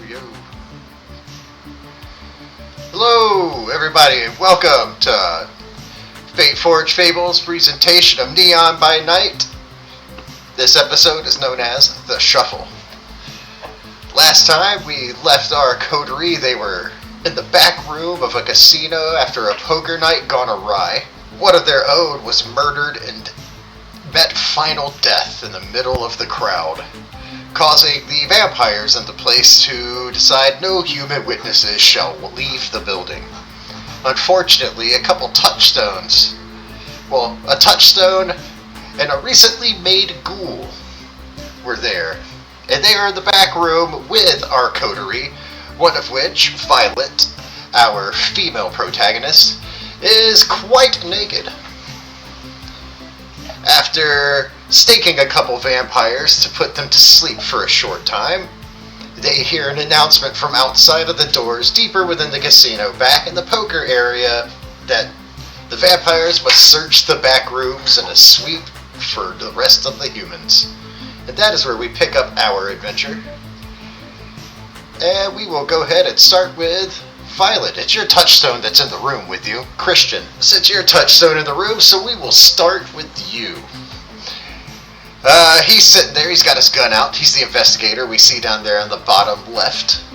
yo. Hello, everybody, and welcome to Fate Forge Fables presentation of Neon by Night. This episode is known as The Shuffle. Last time we left our coterie, they were in the back room of a casino after a poker night gone awry. One of their own was murdered and met final death in the middle of the crowd, causing the vampires in the place to decide no human witnesses shall leave the building. Unfortunately, a couple touchstones, a touchstone and a recently made ghoul were there, and they are in the back room with our coterie, one of which, Violet, our female protagonist, is quite naked. After staking a couple vampires to put them to sleep for a short time, they hear an announcement from outside of the doors deeper within the casino, back in the poker area, that the vampires must search the back rooms and a sweep for the rest of the humans. And that is where we pick up our adventure. And we will go ahead and start with Violet. It's your touchstone that's in the room with you. Christian, it's your touchstone in the room, so we will start with you. He's sitting there, he's got his gun out. He's the investigator we see down there on the bottom left.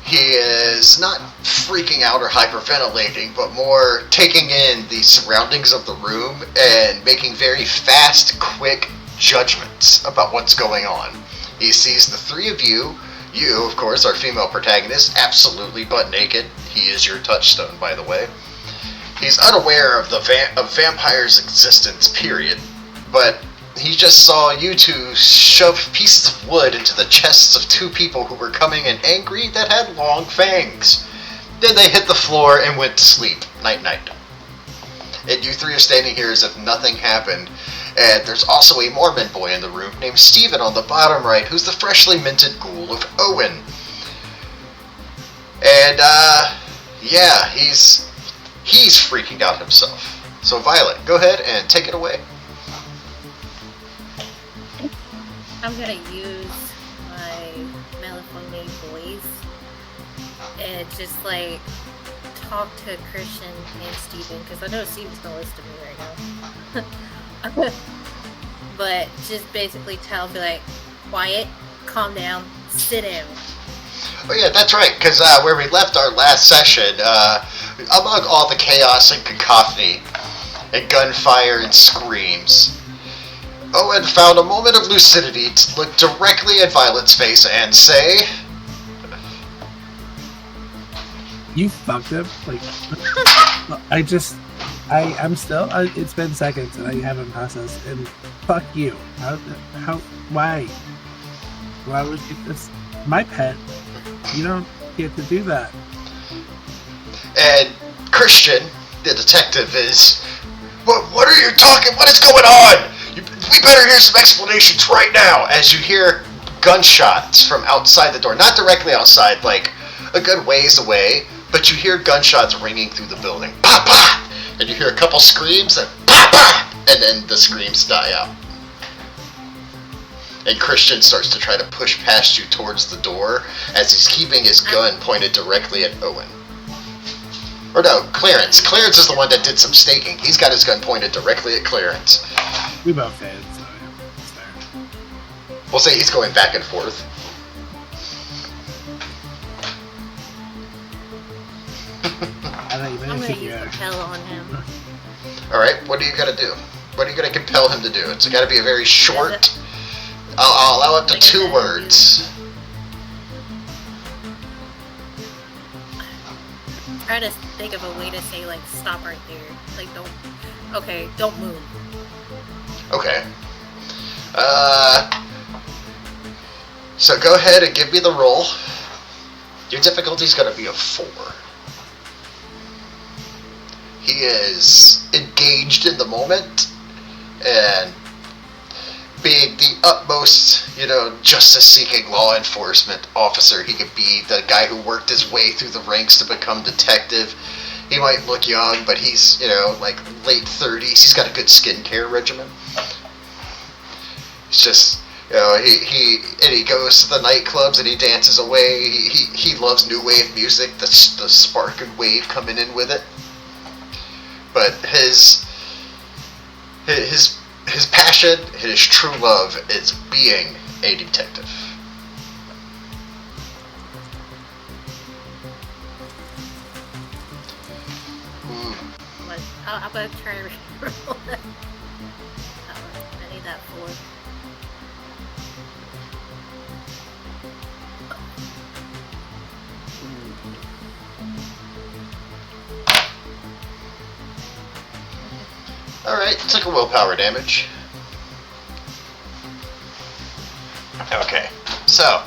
He is not freaking out or hyperventilating, but more taking in the surroundings of the room and making very fast, quick judgments about what's going on. He sees the three of you. You, of course, our female protagonist, absolutely butt naked. He is your touchstone, by the way. He's unaware of of vampire's existence, period. But he just saw you two shove pieces of wood into the chests of two people who were coming in angry that had long fangs. Then they hit the floor and went to sleep. Night-night. And you three are standing here as if nothing happened. And there's also a Mormon boy in the room named Steven on the bottom right, who's the freshly minted ghoul of Owen. And, yeah, he's freaking out himself. So, Violet, go ahead and take it away. I'm gonna use my Melatonin voice and just, talk to Christian and Steven, because I know Steven's gonna listen to me right now. But just basically be like, quiet, calm down, sit down. Oh yeah, that's right, because where we left our last session, among all the chaos and cacophony and gunfire and screams, Owen found a moment of lucidity to look directly at Violet's face and say, "You fucked up." I'm still. It's been seconds and I haven't processed. And fuck you. Why? Why would you? It's my pet. You don't get to do that. And Christian, the detective, is, what are you talking? What is going on? We better hear some explanations right now. As you hear gunshots from outside the door, not directly outside, like a good ways away, but you hear gunshots ringing through the building. Pop, pop! And you hear a couple screams, and pop, pop! And then the screams die out. And Christian starts to try to push past you towards the door as he's keeping his gun pointed directly at Owen. Or no, Clarence. Clarence is the one that did some staking. He's got his gun pointed directly at Clarence. We both did, so yeah, it's there. We'll say he's going back and forth. I'm gonna use compel on him. Alright, what are you gonna do? What are you gonna compel him to do? It's gotta be a very short... I'll allow up to 2 words. Try to think of a way to say, stop right there. Don't move. Okay. So go ahead and give me the roll. Your difficulty's gonna be a 4. He is engaged in the moment, and being the utmost, justice-seeking law enforcement officer he could be, the guy who worked his way through the ranks to become detective. He might look young, but he's, late 30s. He's got a good skincare regimen. It's just You know, he goes to the nightclubs and he dances away. He loves new wave music, the spark and wave coming in with it. But his passion, his true love, is being a detective. I'm gonna try to roll that. I need that 4. Alright, took a willpower damage. Okay, so.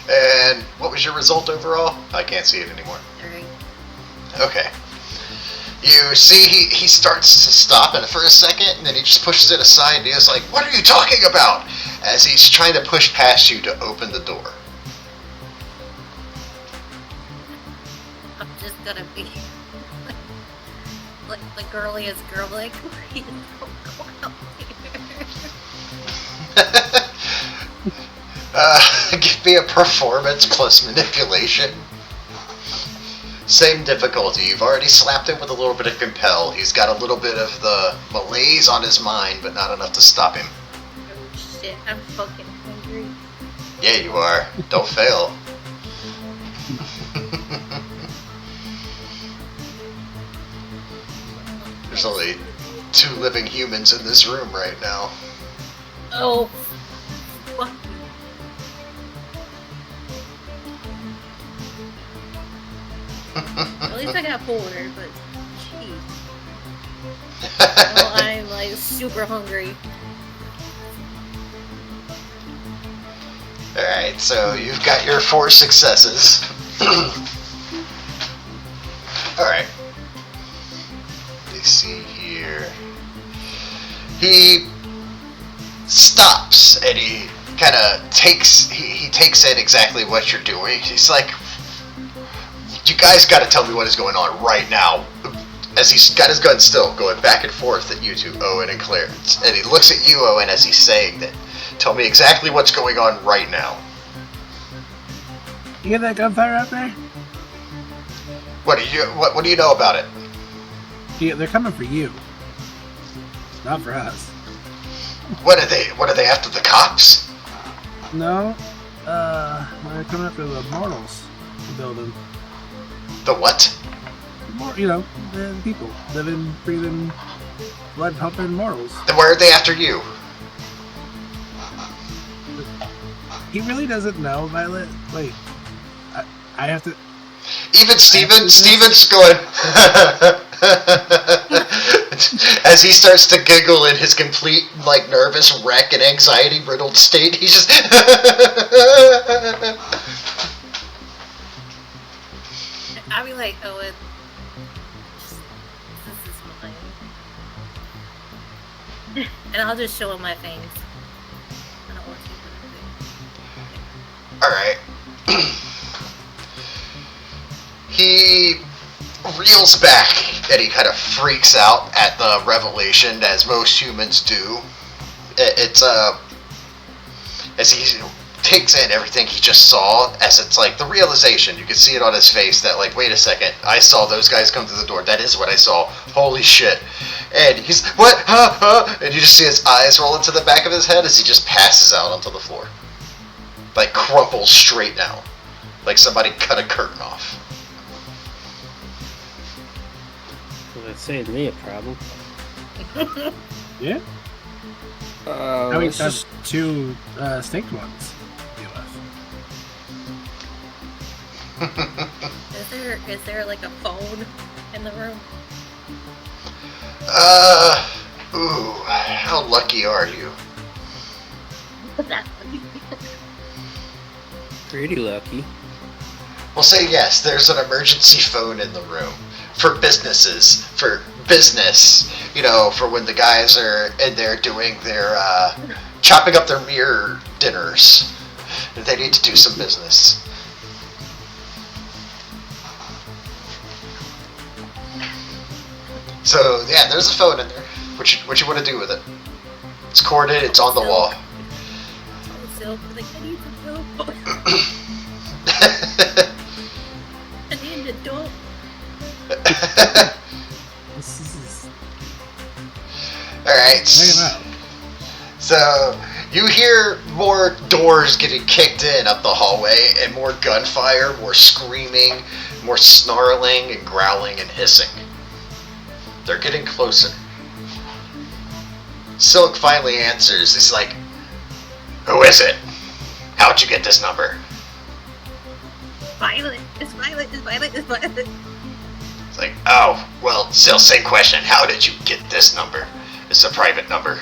And what was your result overall? I can't see it anymore. 3. Okay. You see he starts to stop it for a second, and then he just pushes it aside, and he's like, "What are you talking about?" As he's trying to push past you to open the door. I'm just gonna be like the girliest girl, like, please don't go out here. Give me a performance plus manipulation. Same difficulty. You've already slapped him with a little bit of compel. He's got a little bit of the malaise on his mind, but not enough to stop him. Oh shit, I'm fucking hungry. Yeah, you are. Don't fail. There's only 2 living humans in this room right now. Oh, fuck. At least I got 4, but jeez. Well, I'm like super hungry. Alright, so you've got your 4 successes. Alright. Let's see here. He stops and he kind of takes in exactly what you're doing. He's like, "You guys got to tell me what is going on right now." As he's got his gun still, going back and forth at you two, Owen and Clarence. And he looks at you, Owen, as he's saying that. Tell me exactly what's going on right now. You hear that gunfire out there? What do you know about it? Yeah, they're coming for you. Not for us. What are they after the cops? No. They're coming after the mortals building. The what? You know, the people. Living, breathing, blood pumping mortals. Then where are they after you? He really doesn't know, Violet. Wait. I have to... Even Steven's going... As he starts to giggle in his complete, like, nervous wreck and anxiety-riddled state, he's just... I'll be like, Owen, this is mine. And I'll just show him my fangs. I don't want to. Alright. He reels back and he kind of freaks out at the revelation, as most humans do. It's as he takes in everything he just saw, as it's like the realization, you can see it on his face that, like, wait a second, I saw those guys come through the door, that is what I saw, holy shit. And he's, what, huh? And you just see his eyes roll into the back of his head as he just passes out onto the floor. Like, crumples straight down. Like somebody cut a curtain off. Well, that saved me a problem. Yeah? I mean, that's 2 staked ones. Is there like a phone in the room? Ooh, how lucky are you? Pretty lucky. We'll say yes, there's an emergency phone in the room. For businesses, for business, you know, for when the guys are in there doing their, chopping up their mirror dinners. They need to do some business. So yeah, there's a phone in there. What you want to do with it? It's corded. It's on the wall. So, like, I need some help. I need an adult. This is Alright. check it out. So you hear more doors getting kicked in up the hallway, and more gunfire, more screaming, more snarling and growling and hissing. They're getting closer. Silk finally answers. He's like, "Who is it? How'd you get this number?" Violet. It's Violet. It's Violet. It's Violet. It's like, "Oh, well, still same question. How did you get this number? It's a private number."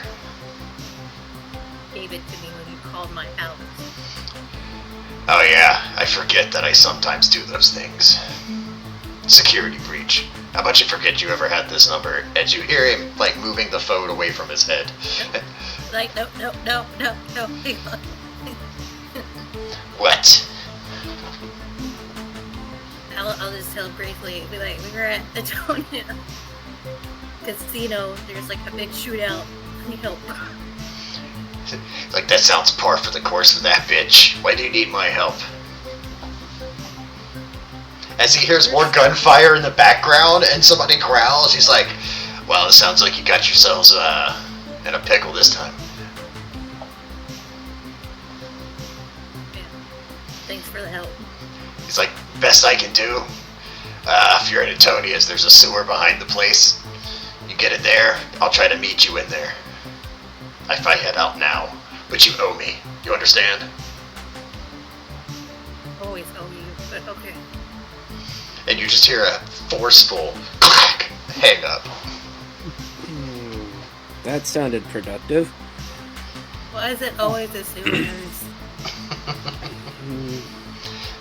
Gave it to me when you called my house. "Oh yeah, I forget that I sometimes do those things. Security breach. How about you forget you ever had this number?" And you hear him, like, moving the phone away from his head. Like, no. Please, look. What? I'll just tell briefly. Be like, we were at the Tonya casino. There's like a big shootout. Need help. Like, that sounds par for the course for that bitch. Why do you need my help? As he hears more gunfire in the background and somebody growls, he's like, "Well, it sounds like you got yourselves in a pickle this time." Yeah. Thanks for the help. He's like, "Best I can do. If you're in Antonia's, there's a sewer behind the place. You get in there, I'll try to meet you in there. If I head out now, but you owe me. You understand?" Always owe you, but okay. And you just hear a forceful clack, hang up. That sounded productive. Why is it always the sewers?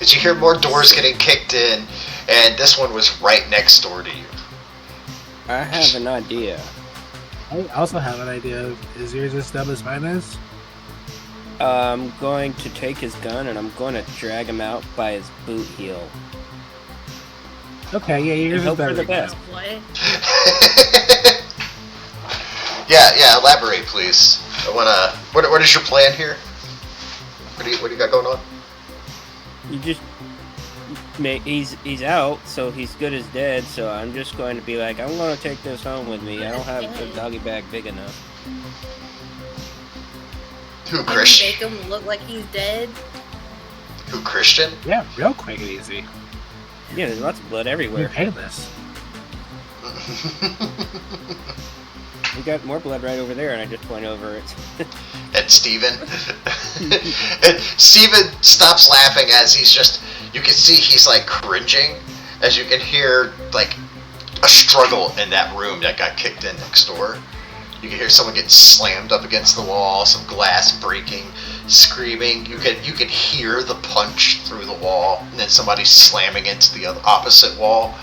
As you hear more doors getting kicked in, and this one was right next door to you. I have an idea. I also have an idea. Is yours as dumb as mine is? I'm going to take his gun and I'm going to drag him out by his boot heel. Okay, yeah, yours is hope for better. the best. What? Yeah, elaborate, please. I wanna. What is your plan here? What do you got going on? You just he's out, so he's good as dead. So I'm just going to be like, I'm going to take this home with me. I don't have a doggy bag big enough. Who, Can you Christian? make him look like he's dead? Who, Christian? Yeah, real quick and easy. Yeah, there's lots of blood We're everywhere. painless. We got more blood right over there, and I just point over it. And Steven. And Steven stops laughing as he's just, you can see he's like cringing, as you can hear like a struggle in that room that got kicked in next door. You can hear someone getting slammed up against the wall, some glass breaking, screaming. You can hear the punch through the wall, and then somebody slamming into the other opposite wall.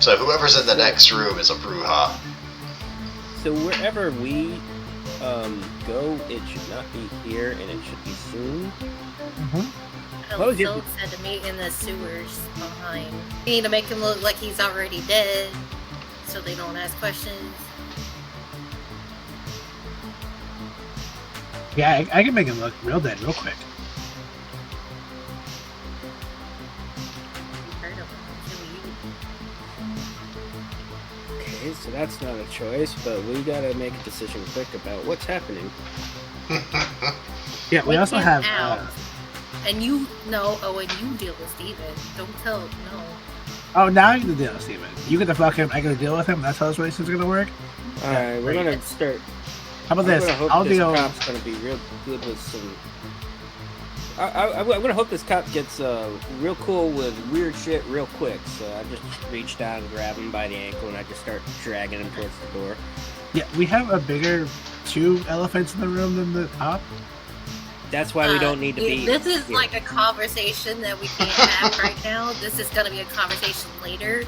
So whoever's in the next room is a brouhaha. So wherever we go, it should not be here, and it should be soon. Mm-hmm. What was your- Silk said to meet in the sewers behind. We need to make him look like he's already dead, so they don't ask questions. Yeah, I can make him look real dead real quick. Heard of him until you. Okay, so that's not a choice, but we gotta make a decision quick about what's happening. Yeah, we Take also him have. out. And you know, Owen, you deal with Steven. Don't tell, no. Oh, now I get to deal with Steven. You get to fuck him, I get to deal with him. That's how this relationship's gonna work. Alright, we're gonna start. How about I'm this? gonna hope I'll this deal. cop's gonna be real good with some. I'm gonna hope this cop gets real cool with weird shit real quick. So I just reached out and grabbed him by the ankle, and I just start dragging him towards the door. Yeah, we have a bigger two elephants in the room than the top. That's why we don't need to be. This is here. like a conversation that we can't have right now. This is gonna be a conversation later.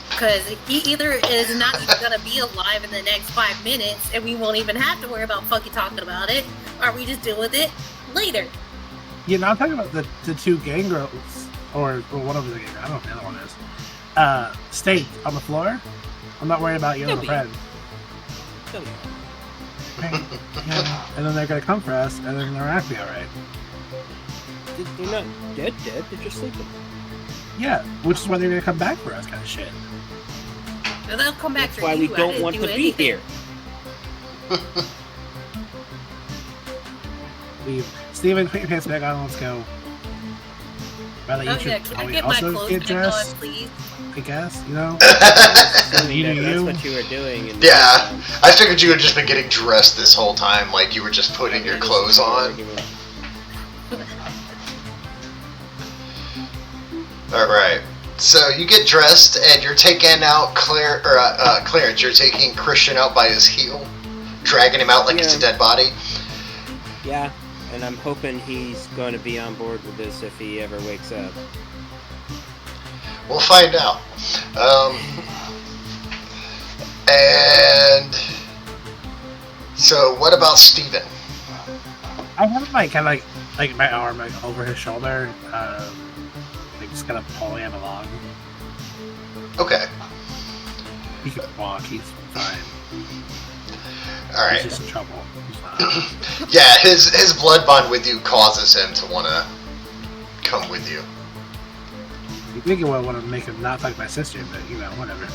Because he either is not even gonna be alive in the next 5 minutes, and we won't even have to worry about fucking talking about it, or we just deal with it later. Yeah, no, I'm talking about the two gangrels, or one of the gangrels. I don't know what the other one is. Staked on the floor. I'm not worried about you and a They'll be- friend. They'll be- Right. Yeah. And then they're gonna come for us, and then they're not gonna be alright. They're not dead, they're just sleeping. Yeah, which is why they're gonna come back for us, kind of shit. No, they'll come back That's for why you. we I don't didn't want do to be anything. here. Leave. Steven, put your pants back on. Let's go. Rather, Oh you should yeah, can I probably get my also clothes get back dressed. on, please? I guess, you know. Assuming You do that's you. what you were doing. And Yeah, I figured you had just been getting dressed this whole time, like you were just putting your clothes on. Alright, so you get dressed and you're taking out Clarence, you're taking Christian out by his heel, dragging him out like it's a dead body. Yeah, and I'm hoping he's going to be on board with this if he ever wakes up. We'll find out. And so what about Steven? I have him like kind of like my arm like over his shoulder, like just kind of pulling him along. Okay, He can walk. He's fine. alright. He's just in trouble. He's fine. Yeah, his blood bond with you causes him to want to come with you. You think it would want to make him not fuck my sister, but you know, whatever.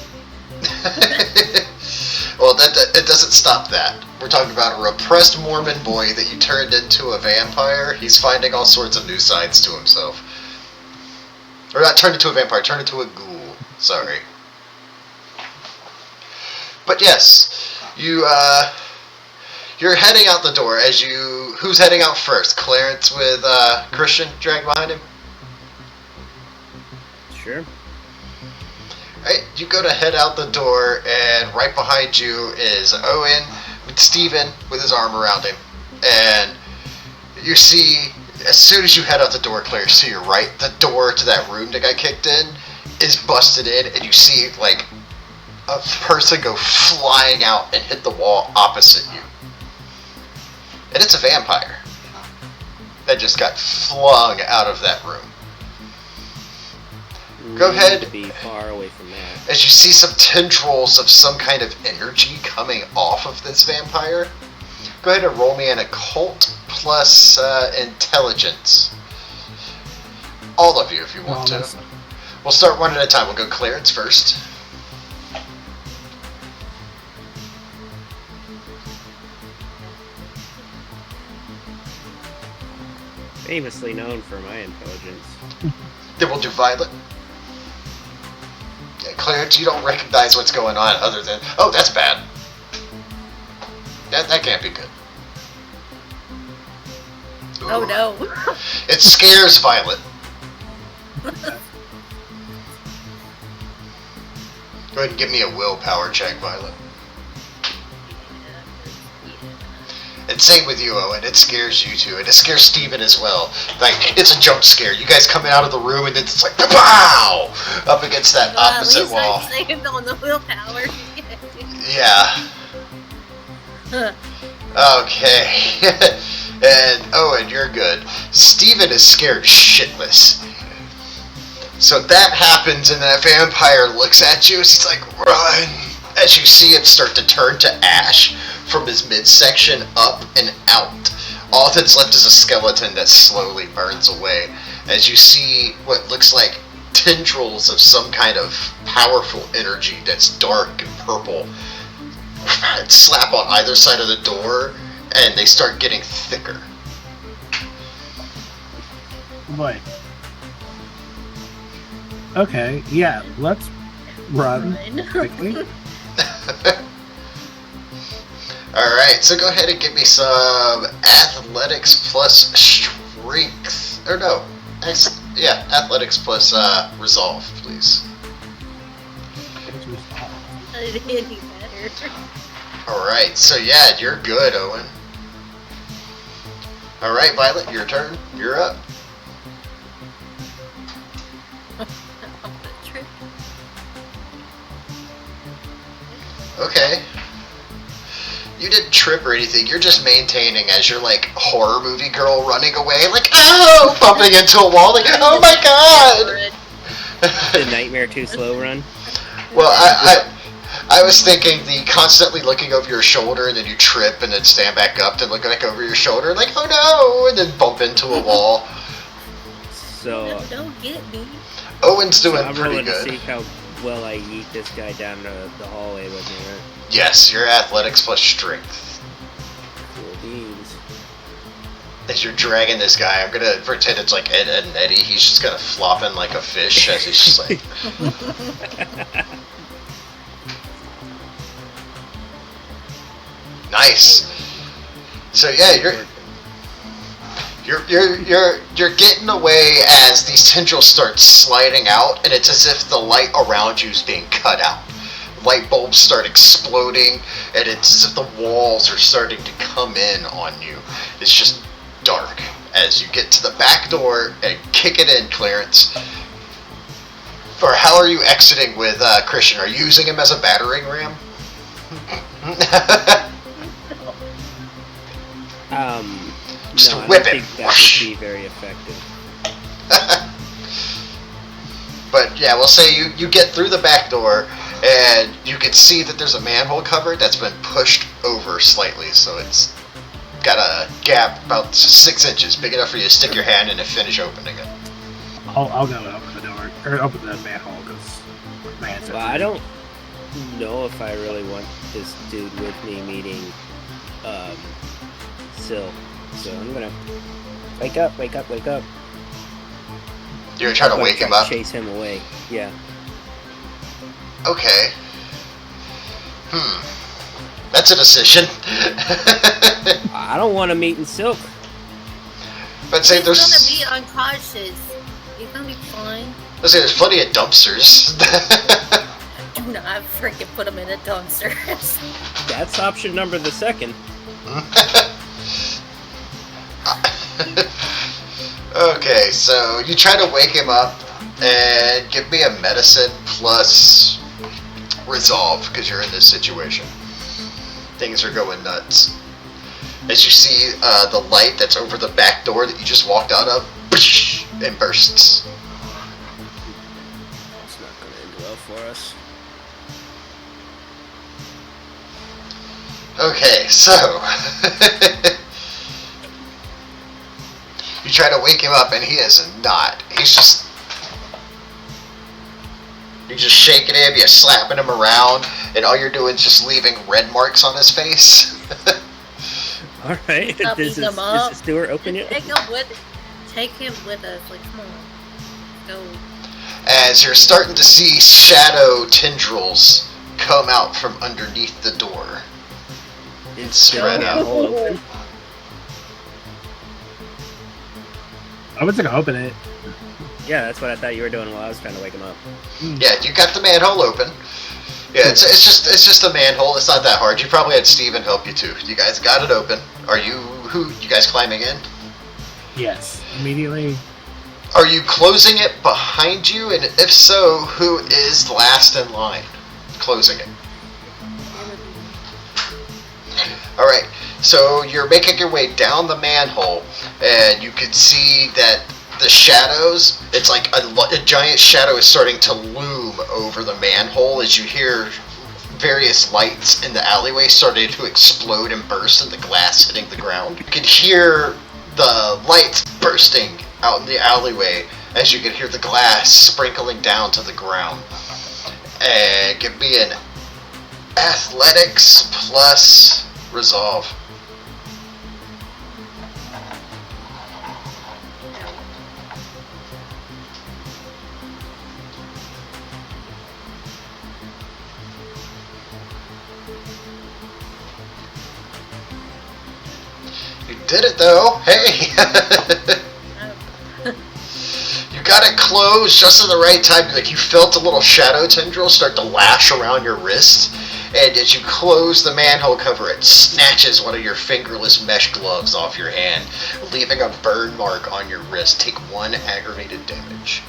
Well, it doesn't stop that. We're talking about a repressed Mormon boy that you turned into a vampire. He's finding all sorts of new sides to himself. Or not turned into a vampire, turned into a ghoul. Sorry. But yes, you're heading out the door as you... Who's heading out first? Clarence with Christian dragged behind him? Sure. Right, you go to head out the door, and right behind you is Owen with Steven with his arm around him. And you see, as soon as you head out the door, Claire, to your right, the door to that room that got kicked in is busted in, and you see, like, a person go flying out and hit the wall opposite you. And it's a vampire that just got flung out of that room. Go We ahead. need to be far away from that. As you see some tendrils of some kind of energy coming off of this vampire, go ahead and roll me an occult plus intelligence. All of you, if you want to. Almost. We'll start one at a time. We'll go Clarence first. Famously known for my intelligence. Then we'll do Violet. Yeah, Clarence, you don't recognize what's going on other than, oh, that's bad. That can't be good. Oh Ooh. no. It scares Violet. Go ahead and give me a willpower check, Violet. And same with you, Owen. It scares you too, and it scares Steven as well. Like, it's a jump scare. You guys coming out of the room, and it's like, pow! Up against that opposite at least wall. I saved on the willpower. Yeah. Okay. And Owen, you're good. Steven is scared shitless. So that happens, and that vampire looks at you, and he's like, run! As you see him start to turn to ash from his midsection up and out. All that's left is a skeleton that slowly burns away. As you see what looks like tendrils of some kind of powerful energy that's dark and purple slap on either side of the door, and they start getting thicker. Boy. Okay, yeah, let's run quickly. Alright, so go ahead and give me some athletics plus strength. Or no, athletics plus resolve, please. Any better. Alright, so yeah, you're good, Owen. Alright, Violet, your turn. You're up. Okay. You didn't trip or anything, you're just maintaining as you're like horror movie girl running away, like, oh, bumping into a wall, like, oh my god! The Nightmare Too Slow run. Well, I was thinking the constantly looking over your shoulder and then you trip and then stand back up and look back over your shoulder like, oh no, and then bump into a wall. So Don't get me. Owen's doing I'm pretty rolling to good. see how well I yeet this guy down the hallway with me, right? Yes, your athletics plus strength. Cool beans. As you're dragging this guy, I'm gonna pretend it's like Ed, Ed, and Eddie. He's just kind of flopping like a fish as he's just like. Nice. So yeah, you're getting away as these tendrils start sliding out, and it's as if the light around you is being cut out. Light bulbs start exploding, and it's as if the walls are starting to come in on you. It's just dark as you get to the back door and kick it in, Clarence. Or how are you exiting with Christian? Are you using him as a battering ram? Just No, I whip don't it. think that would be very effective. But yeah, we'll say you get through the back door, and you can see that there's a manhole cover that's been pushed over slightly, so it's got a gap about 6 inches, big enough for you to stick your hand in and finish opening it. I'll go open the door or open the manhole because my hands are. Well, I don't know if I really want this dude with me meeting Sil. So I'm gonna wake up. You're trying to wake him up? Chase him away. Yeah. Okay. That's a decision. I don't want to meet in Silk. But say He's there's. gonna be unconscious. He's gonna be fine. Let's say there's plenty of dumpsters. Do not freaking put him in a dumpster. That's option number the second. Okay, so you try to wake him up and give me a medicine plus resolve because you're in this situation. Things are going nuts. As you see the light that's over the back door that you just walked out of, and bursts. It's not gonna end well for us. Okay, so you try to wake him up and he is not. You're just shaking him, you're slapping him around, and all you're doing is just leaving red marks on his face. All right. Stop Is beating him up. this door open yet? Take him with us. Like, come on. Go. As you're starting to see shadow tendrils come out from underneath the door. It's spread out. Open. I was gonna open it. Yeah, that's what I thought you were doing while I was trying to wake him up. Yeah, you got the manhole open. Yeah, it's just a manhole. It's not that hard. You probably had Steven help you too. You guys got it open. You guys climbing in? Yes, immediately. Are you closing it behind you? And if so, who is last in line closing it? All right. So you're making your way down the manhole, and you can see that the shadows, it's like a giant shadow is starting to loom over the manhole as you hear various lights in the alleyway starting to explode and burst and the glass hitting the ground. You can hear the lights bursting out in the alleyway as you can hear the glass sprinkling down to the ground. And give me an athletics plus resolve. You did it though. Hey. You got it closed just at the right time. Like you felt a little shadow tendril start to lash around your wrist, and as you close the manhole cover, it snatches one of your fingerless mesh gloves off your hand, leaving a burn mark on your wrist. Take 1 aggravated damage.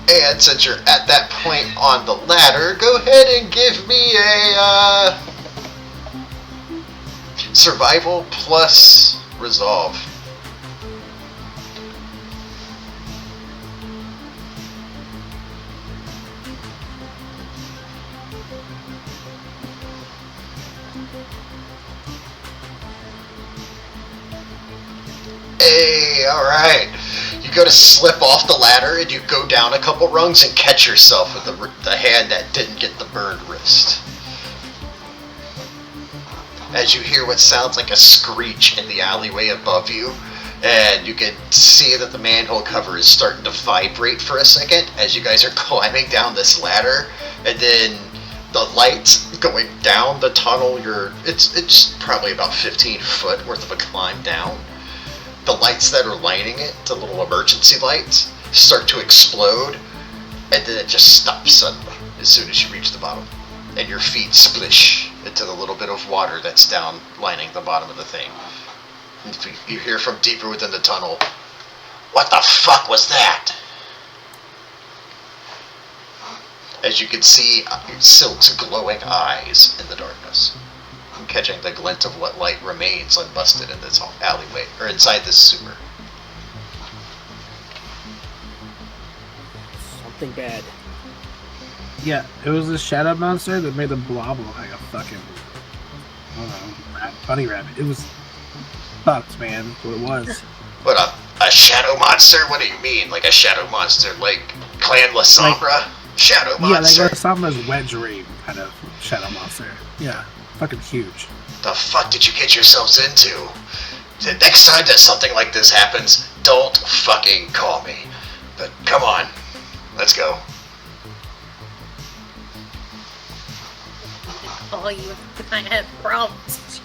And since you're at that point on the ladder, go ahead and give me a survival plus resolve. alright. You go to slip off the ladder and you go down a couple rungs and catch yourself with the hand that didn't get the burned wrist. As you hear what sounds like a screech in the alleyway above you, and you can see that the manhole cover is starting to vibrate for a second as you guys are climbing down this ladder, and then the lights going down the tunnel, it's probably about 15 foot worth of a climb down. The lights that are lighting it, the little emergency lights, start to explode, and then it just stops suddenly as soon as you reach the bottom. And your feet splish into the little bit of water that's down lining the bottom of the thing. And you hear from deeper within the tunnel, "What the fuck was that?" As you can see Silk's glowing eyes in the darkness, catching the glint of what light remains unbusted in this alleyway, or inside this sewer. Something bad. Yeah, it was a shadow monster that made a blob look like a fucking, I don't know, bunny rabbit. It was fucked, man. That's what it was. What, a shadow monster? What do you mean? Like a shadow monster? Like Clan La Sombra? Shadow monster? Yeah, like Sombra's wet dream kind of shadow monster. Yeah, fucking huge. The fuck did you get yourselves into? The next time that something like this happens, don't fucking call me. But come on, let's go. Oh, you I had problems.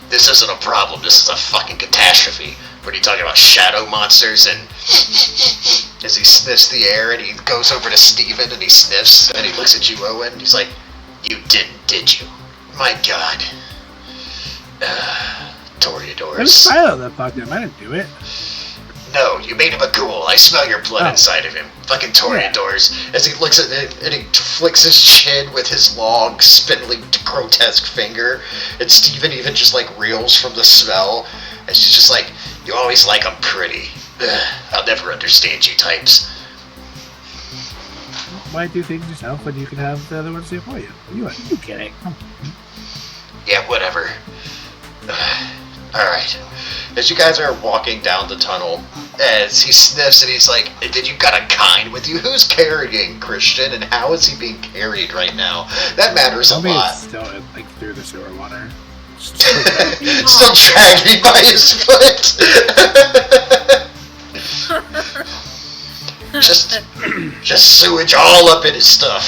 This isn't a problem, this is a fucking catastrophe. What are you talking about, shadow monsters? And as he sniffs the air and he goes over to Steven and he sniffs and he looks at you, Owen, he's like, "You didn't, did you? My god. Toreadors." It was Silo that fucked him. I didn't do it. No, you made him a ghoul. I smell your blood inside of him. Fucking Toreadors. Yeah. As he looks at it and he flicks his chin with his long, spindly, grotesque finger, and Steven even just like reels from the smell. And she's just like, "You always like 'em pretty. I'll never understand you types." Why do things yourself when you can have the other ones do it for you? You get it. Yeah, whatever. Alright. As you guys are walking down the tunnel, as he sniffs and he's like, "Did you got a kind with you? Who's carrying Christian and how is he being carried right now?" That matters a lot. Still like through the sewer water. Still dragging by his foot. just sewage all up in his stuff.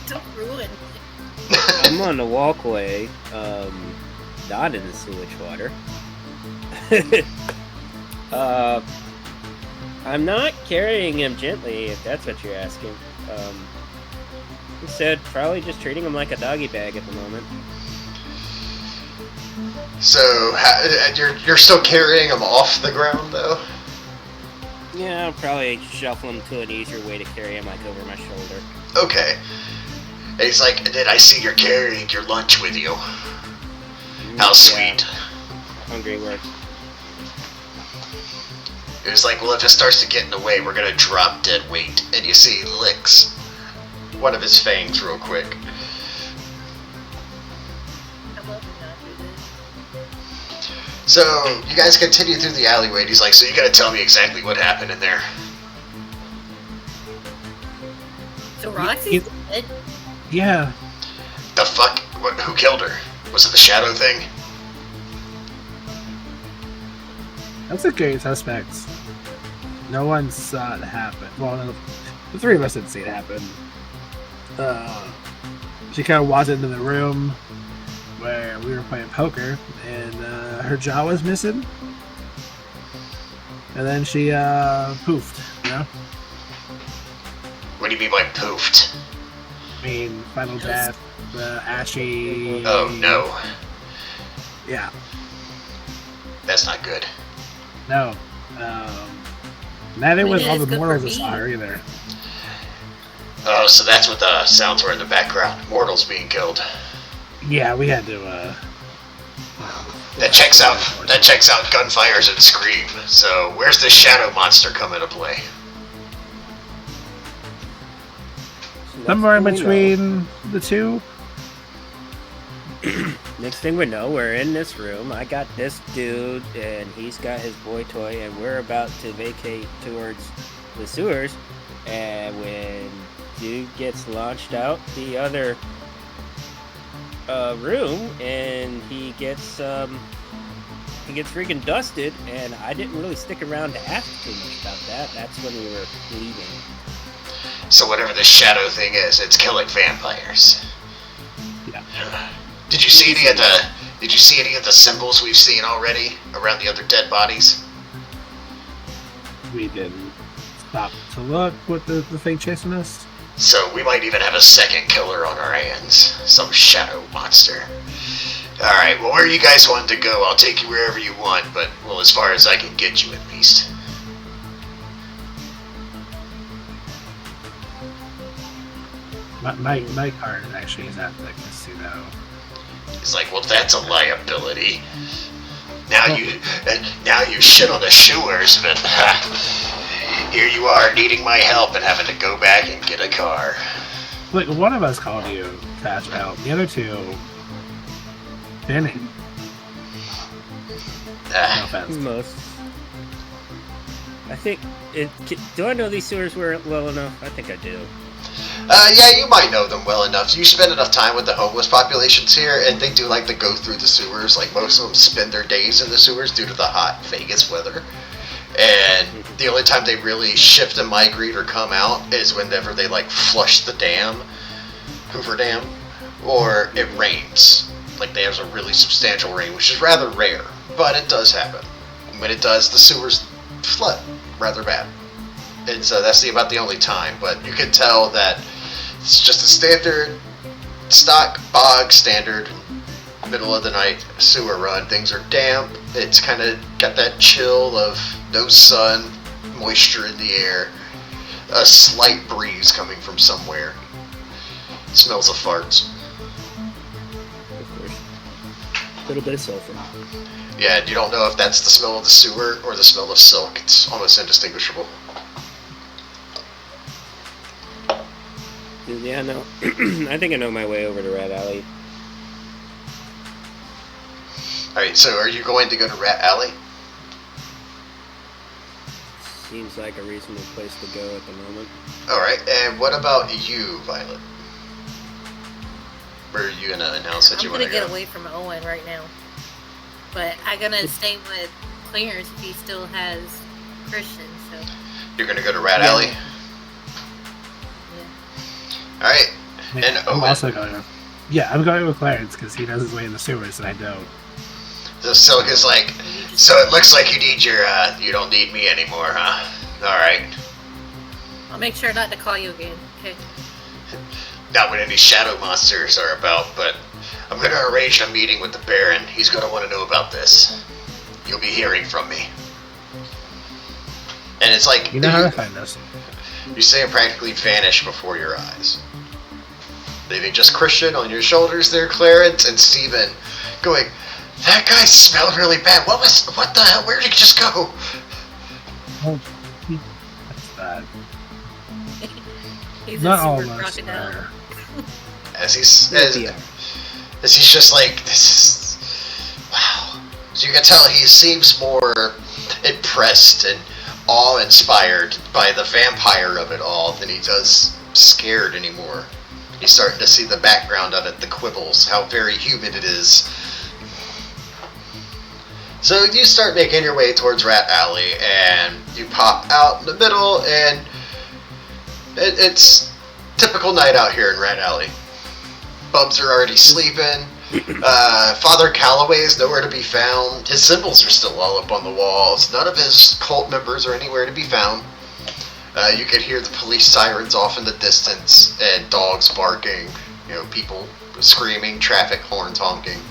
Don't ruin. I'm on the walkway, not in the sewage water. I'm not carrying him gently, if that's what you're asking. Instead, probably just treating him like a doggy bag at the moment. So, you're still carrying him off the ground, though? Yeah, I'll probably shuffle him to an easier way to carry him, like over my shoulder. Okay. And he's like, "And then I see you're carrying your lunch with you. How sweet." Hungry work. It was like, "Well, if it starts to get in the way, we're gonna drop dead weight." And you see he licks one of his fangs real quick. I love to not do this. So, you guys continue through the alleyway, and he's like, "So you gotta tell me exactly what happened in there." So Roxy's dead? Yeah. The fuck? Who killed her? Was it the shadow thing? That's a great suspect. No one saw it happen. Well, no, the three of us didn't see it happen. She kind of walked into the room where we were playing poker, and her jaw was missing. And then she poofed, you know? What do you mean by poofed? I mean, final death, ashy... Oh, no. Yeah. That's not good. No. Neither was all it's the good mortals for that saw me. her either. Oh, so that's what the sounds were in the background. Mortals being killed. Yeah, we had to, That checks out. That checks out gunfires and scream. So where's the shadow monster come into play? somewhere in between the two. Next thing we know, we're in this room. I got this dude, and he's got his boy toy, and we're about to vacate towards the sewers. And when dude gets launched out the other room, and he gets freaking dusted, and I didn't really stick around to ask too much about that. That's when we were leaving. So whatever this shadow thing is, it's killing vampires. Yeah. Did you see any of the symbols we've seen already around the other dead bodies? We didn't stop to look with the thing chasing us. So we might even have a second killer on our hands. Some shadow monster. Alright, well, where you guys want to go, I'll take you wherever you want, but, well, as far as I can get you at least. My card actually is at the casino. He's like, well, that's a liability. Now you shit on the sewers, but here you are needing my help and having to go back and get a car. Look, one of us called you Cash Out. The other two didn't. No offense. Most. I think do I know these sewers well enough? I think I do. Yeah, you might know them well enough. You spend enough time with the homeless populations here, and they do like to go through the sewers. Like, most of them spend their days in the sewers due to the hot Vegas weather. And the only time they really shift and migrate or come out is whenever they, like, flush the dam, Hoover Dam, or it rains. Like, there's a really substantial rain, which is rather rare, but it does happen. When it does, the sewers flood rather bad. And so that's about the only time, but you can tell that it's just a standard, stock, bog, standard, middle of the night sewer run. Things are damp. It's kind of got that chill of no sun, moisture in the air, a slight breeze coming from somewhere. Smells of farts. Of course. A little bit of sulfur. Yeah, you don't know if that's the smell of the sewer or the smell of silk. It's almost indistinguishable. Yeah, no. I think I know my way over to Rat Alley. Alright, so are you going to go to Rat Alley? Seems like a reasonable place to go at the moment. Alright, and what about you, Violet? Where are you going to announce that you want to go? I'm going to get away from Owen right now. But I'm going to stay with Clarence if he still has Christian, so... You're going to go to Rat Alley? Alright, and I'm Owen. also going. Yeah, I'm going with Clarence because he knows his way in the sewers and I don't. So Silk is like, so it looks like you need you don't need me anymore, huh? Alright. I'll make sure not to call you again, okay? Not when any shadow monsters are about, but I'm going to arrange a meeting with the Baron. He's going to want to know about this. You'll be hearing from me. And it's like... You know how to find us. You see him practically vanish before your eyes. Leaving just Christian on your shoulders there, Clarence, and Steven going, that guy smelled really bad. What the hell? Where did he just go? Oh, that's bad. He's Not a all super of us crocodile. are. As he's just like, this is, wow. As you can tell, he seems more impressed and awe-inspired by the vampire of it all than he does scared anymore. He's starting to see the background of it, the quibbles, how very human it is. So you start making your way towards Rat Alley, and you pop out in the middle, and it's typical night out here in Rat Alley. Bubs are already sleeping. Father Calloway is nowhere to be found. His symbols are still all up on the walls. None of his cult members are anywhere to be found. You could hear the police sirens off in the distance, and dogs barking, people screaming, traffic horns honking.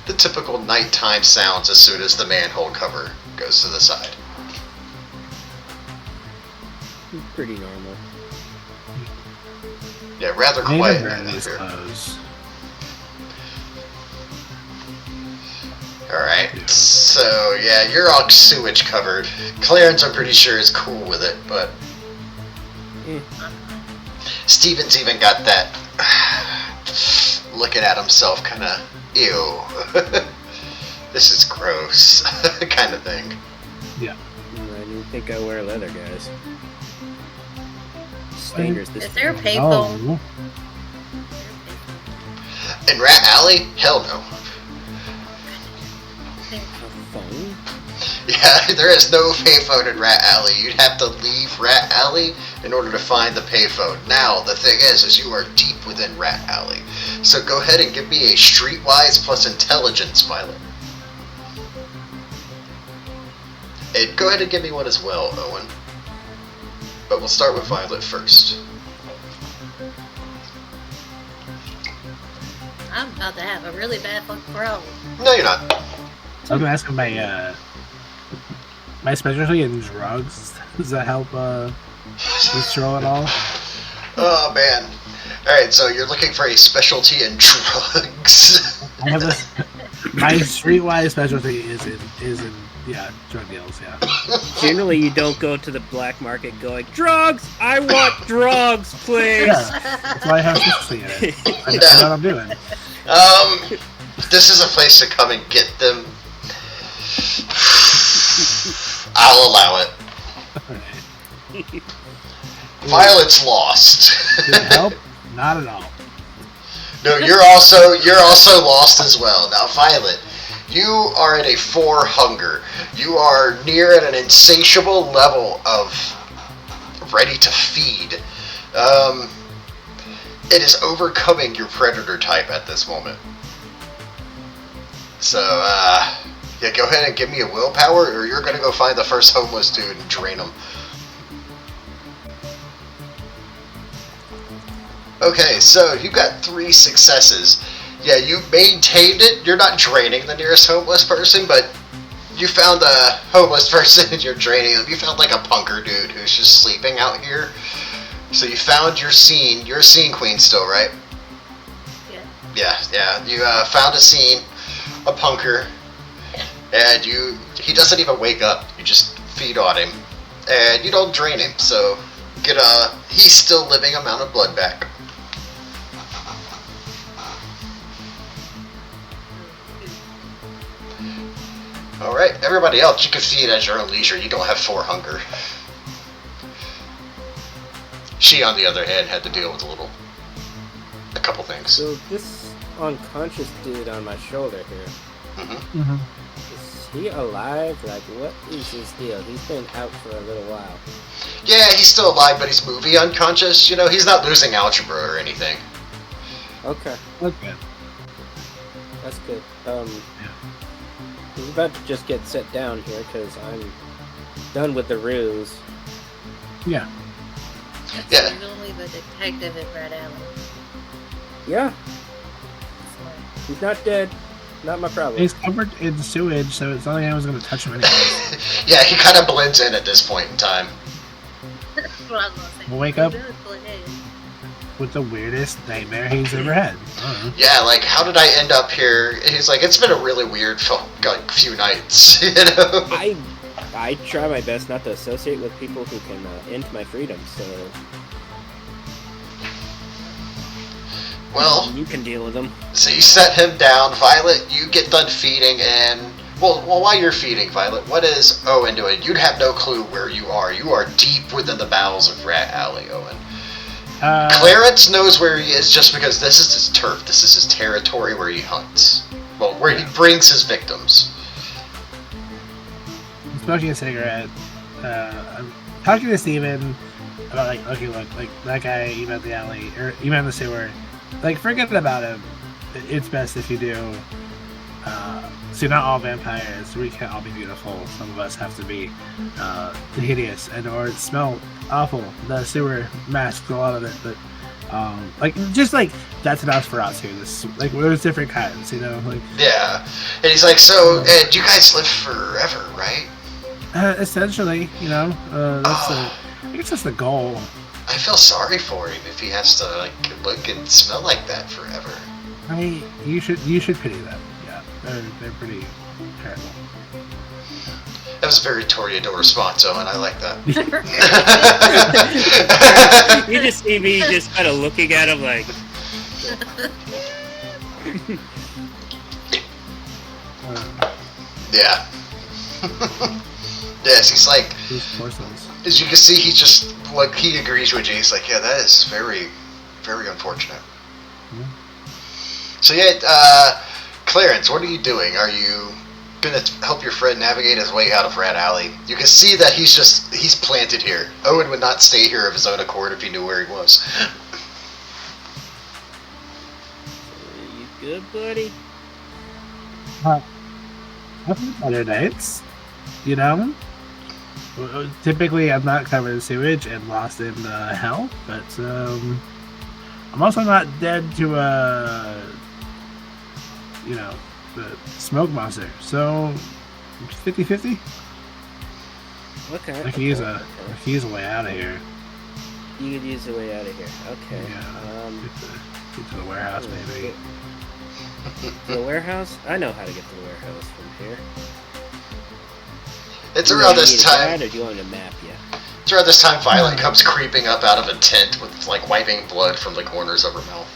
The typical nighttime sounds as soon as the manhole cover goes to the side. Pretty normal. Yeah, rather quiet night out here. Alright, so yeah, you're all sewage covered. Clarence, I'm pretty sure, is cool with it, but... Steven's even got that looking at himself, kind of, ew, this is gross, kind of thing. Yeah. I didn't think I wear leather, guys. Standards this Is there a time. payphone? Oh, In Rat Alley? Hell no. A phone? Yeah, there is no payphone in Rat Alley. You'd have to leave Rat Alley in order to find the payphone. Now, the thing is you are deep within Rat Alley. So go ahead and give me a streetwise plus intelligence, Violet. And go ahead and give me one as well, Owen. But we'll start with Violet first. I'm about to have a really bad fucking problem. No, you're not. I was gonna ask him my specialty in drugs. Does that help this roll at all? Oh, man. Alright, so you're looking for a specialty in drugs. I have this. My streetwise specialty is in drug deals. Yeah. Generally, you don't go to the black market going, drugs! I want drugs, please! Yeah, that's why I have a specialty in it. I know what I'm doing. This is a place to come and get them. I'll allow it. Alright. Violet's lost. Did it help? Not at all. No, you're also lost as well. Now, Violet, you are at a 4 hunger. You are near at an insatiable level of ready to feed. It is overcoming your predator type at this moment. So, yeah, go ahead and give me a willpower, or you're gonna go find the first homeless dude and drain him. Okay, so you got 3 successes. Yeah, you maintained it. You're not draining the nearest homeless person, but you found a homeless person and you're draining them. You found like a punker dude who's just sleeping out here. So you found your scene. You're a scene queen still, right? Yeah. Yeah. You found a scene, a punker, and he doesn't even wake up. You just feed on him, and you don't drain him. So get he's still living amount of blood back. Alright, everybody else, you can feed at your own leisure. You don't have 4 hunger. She, on the other hand, had to deal with a couple things. So this unconscious dude on my shoulder here, Mm-hmm. Mm-hmm. is he alive? Like, what is his deal? He's been out for a little while. Yeah, he's still alive, but he's movie unconscious. You know, he's not losing algebra or anything. Okay, Okay. that's good. He's about to just get set down here because I'm done with the ruse. Yeah. That's Yeah. usually the detective at Red Alley. Yeah, Smart. he's not dead. Not my problem. He's covered in sewage, so it's not like I was going to touch him anyway. Yeah, he kind of blends in at this point in time. That's what I was gonna say. We'll wake up. He does blend in. With the weirdest nightmare he's ever had. I don't know. Yeah, like, how did I end up here? He's like, it's been a really weird few nights, you know? I try my best not to associate with people who can end my freedom, so Well, you can deal with them. so you set him down. Violet, you get done feeding, and... Well, while you're feeding, Violet, what is Owen doing? You'd have no clue where you are. You are deep within the bowels of Rat Alley, Owen. Clarence knows where he is just because this is his turf. This is his territory where he hunts. Well, where he brings his victims. I'm smoking a cigarette. I'm talking to Steven about, like, okay, look, like, that guy emailed the alley, or emailed the sewer. Like, forget about him. It's best if you do. So you're not all vampires. We can't all be beautiful. Some of us have to be hideous and or smell awful. The sewer masks a lot of it, but like, just like, that's enough for us here. This, like, there's different kinds, you know. Like, Yeah. And he's like, so, and you guys live forever, right? essentially, you know, I guess that's the goal. I feel sorry for him if he has to, like, look and smell like that forever. You should pity them. Yeah, they're pretty terrible. That was a very Toreador response, Owen. I like that. You just see me just kind of looking at him like, Yeah. Yes, he's like, Those porcelains. as you can see, he just, like, he agrees with you. He's like, yeah, that is very, very unfortunate. Yeah. So yeah, Clarence, what are you doing? Are you gonna help your friend navigate his way out of Rat Alley? You can see that he's planted here. Owen would not stay here of his own accord if he knew where he was. You good, buddy? I've had better nights, you know? Typically, I'm not covered in sewage and lost in hell, but I'm also not dead to the smoke monster. So 50-50. Okay. I could use a way out of here. You could use a way out of here. Okay. Yeah. Get to the warehouse, maybe. To the warehouse? I know how to get to the warehouse from here. It's around this Do time. you want to do it on a map? Yeah. It's around this time Violet comes creeping up out of a tent with, like, wiping blood from the corners of her mouth.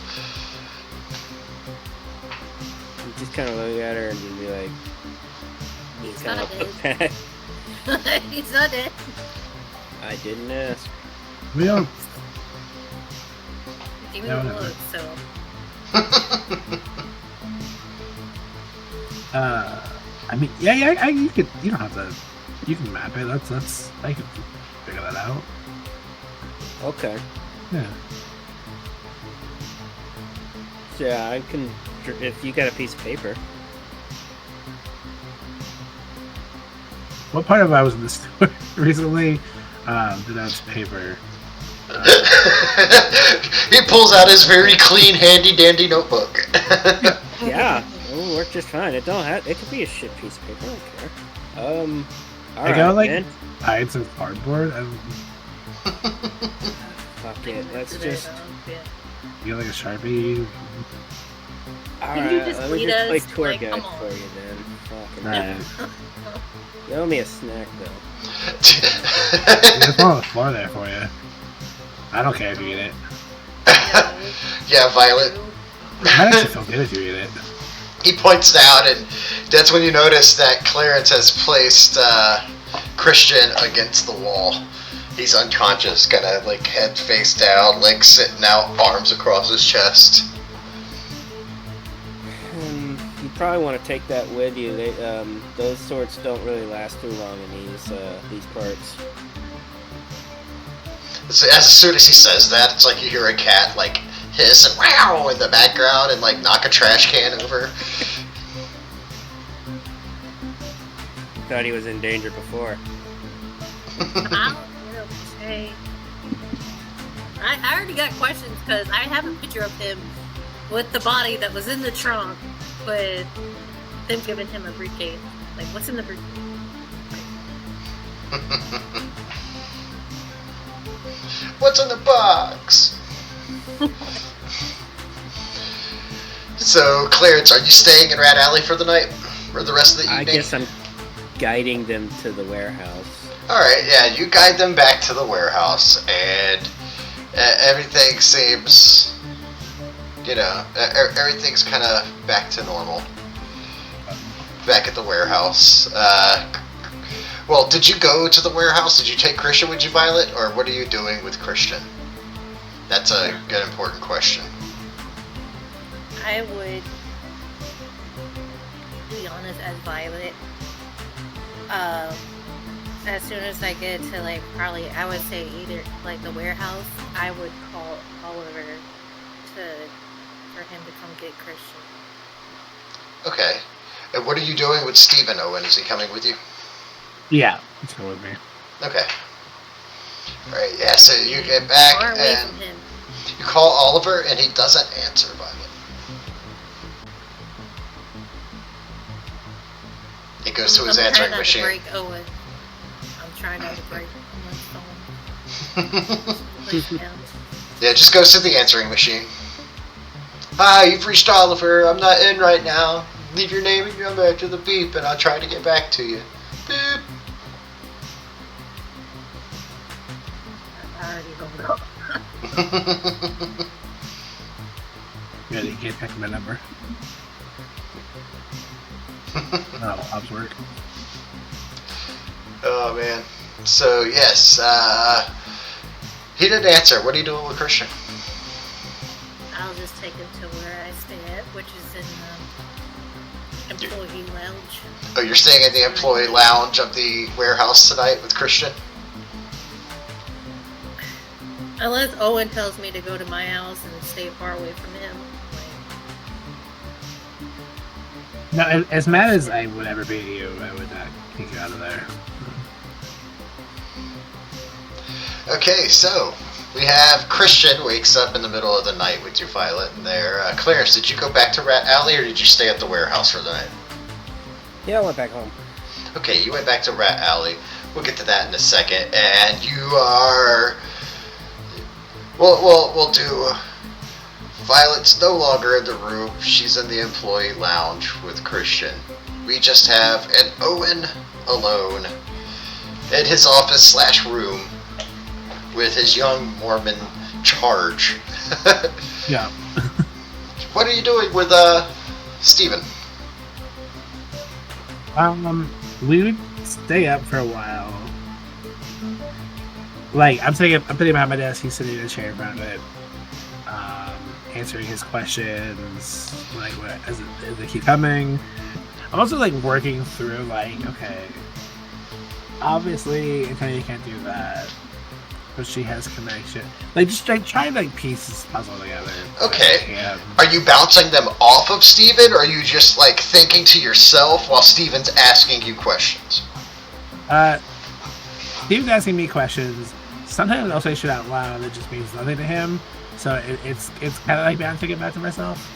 You just kind of look at her and just be like, He's kind not of dead. back. He's not dead. I didn't ask. We don't. Give me No, the no. look, so. I mean, yeah. You don't have to. You can map it. That's. I can figure that out. Okay. Yeah. So, yeah, I can. If you got a piece of paper. What part of I was in the store recently? That's paper. He pulls out his very clean, handy-dandy notebook. Yeah, it'll work just fine. It don't have. It could be a shit piece of paper. I don't care. All I right, got like man. hides of cardboard. Fuck it. Let's just. You got like a Sharpie. All Can you right, just let me lead just play us? tour Like, guide come for on. you then. Fucking. Right. You owe me a snack though. It's on the floor there for you. I don't care if you eat it. Yeah, Violet. It might actually feel good if you eat it. He points it out, and that's when you notice that Clarence has placed Christian against the wall. He's unconscious, kind of like head face down, legs sitting out, arms across his chest. You probably want to take that with you. They, those sorts don't really last too long in these parts. As soon as he says that, it's like you hear a cat like hiss and wow in the background and like knock a trash can over. Thought he was in danger before. I already got questions because I have a picture of him with the body that was in the trunk, with them giving him a briefcase. Like, what's in the briefcase? What's in the box? So, Clarence, are you staying in Rat Alley for the night? Or the rest of the evening? I guess I'm guiding them to the warehouse. Alright, yeah, you guide them back to the warehouse, and everything seems, everything's kind of back to normal. Back at the warehouse. Well, did you go to the warehouse? Did you take Christian with you, Violet? Or what are you doing with Christian? That's a good, important question. I would be honest as Violet. As soon as I get to probably I would say either the warehouse, I would call Oliver for him to come get Christian. Okay. And what are you doing with Stephen, Owen? Is he coming with you? Yeah, it's going with me. Okay. Alright, yeah, so you get back Far away and from him. you call Oliver and he doesn't answer, Violet. He goes to his answering I'm machine. trying not to break Owen. I'm trying not to break Owen's phone. Push down. Yeah, just goes to the answering machine. Hi, you've reached Oliver. I'm not in right now. Leave your name and number after the beep, and I'll try to get back to you. Beep. I already don't know. Yeah, you can't text my number. Oh, Bob's work. Oh man. So yes, he didn't answer. What are you doing with Christian? I'll just take him to where I stay at, which is in the employee lounge. Oh, you're staying in the employee lounge of the warehouse tonight with Christian? Unless Owen tells me to go to my house and stay far away from him. No, as mad as I would ever be at you, I would not kick you out of there. Okay, so we have Christian wakes up in the middle of the night with your Violet in there. Clarence, did you go back to Rat Alley or did you stay at the warehouse for the night? Yeah, I went back home. Okay, you went back to Rat Alley. We'll get to that in a second. And you are... We'll do... Violet's no longer in the room. She's in the employee lounge with Christian. We just have an Owen alone in his office / room with his young Mormon charge. Yeah. What are you doing with Steven? We would stay up for a while. Like, I'm sitting behind my desk, he's sitting in a chair in front of it. Answering his questions, like, as they keep coming. I'm also, like, working through, like, okay, obviously, Antonia can't do that, but she has connection. Like, just trying, like, piece this puzzle together. Okay. Are you bouncing them off of Steven, or are you just, like, thinking to yourself while Steven's asking you questions? Steven's asking me questions. Sometimes I'll say shit out loud that just means nothing to him. So it's kind of like bouncing it back to myself.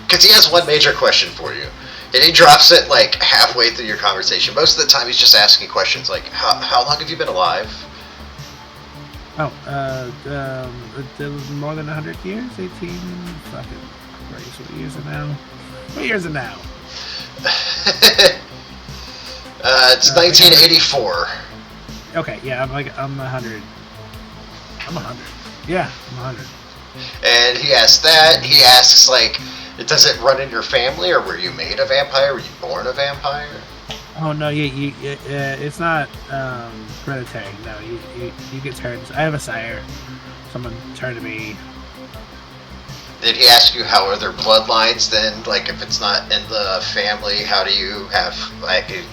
Because he has one major question for you. And he drops it, like, halfway through your conversation. Most of the time he's just asking questions like, how long have you been alive? Oh, more than 100 years? 18 fucking Christ, what years are now? What years are now? It's 1984. Okay, yeah, I'm 100. I'm 100. Yeah, I'm 100. And he asks that. He asks, like, does it run in your family, or were you made a vampire? Were you born a vampire? Oh no, it's not hereditary. No, you get turned. I have a sire. Someone turned to me. Did he ask you how are their bloodlines then? Like, if it's not in the family, how do you have like a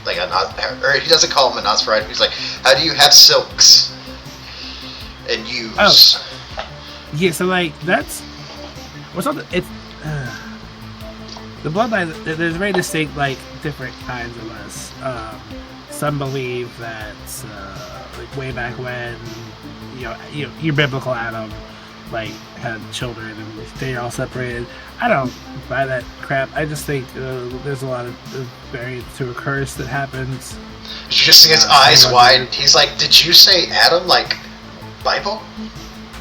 or he doesn't call him a Masquerade. He's like, how do you have silks and use? Oh. Yeah, so like that's what's up. It's the bloodline. There's very distinct, like, different kinds of us. Some believe that like way back when, your biblical Adam, like, had children and they're all separated. I don't buy that crap. I just think there's a lot of variance to a curse that happens. You just see his eyes wide. He's like, did you say Adam, like Bible?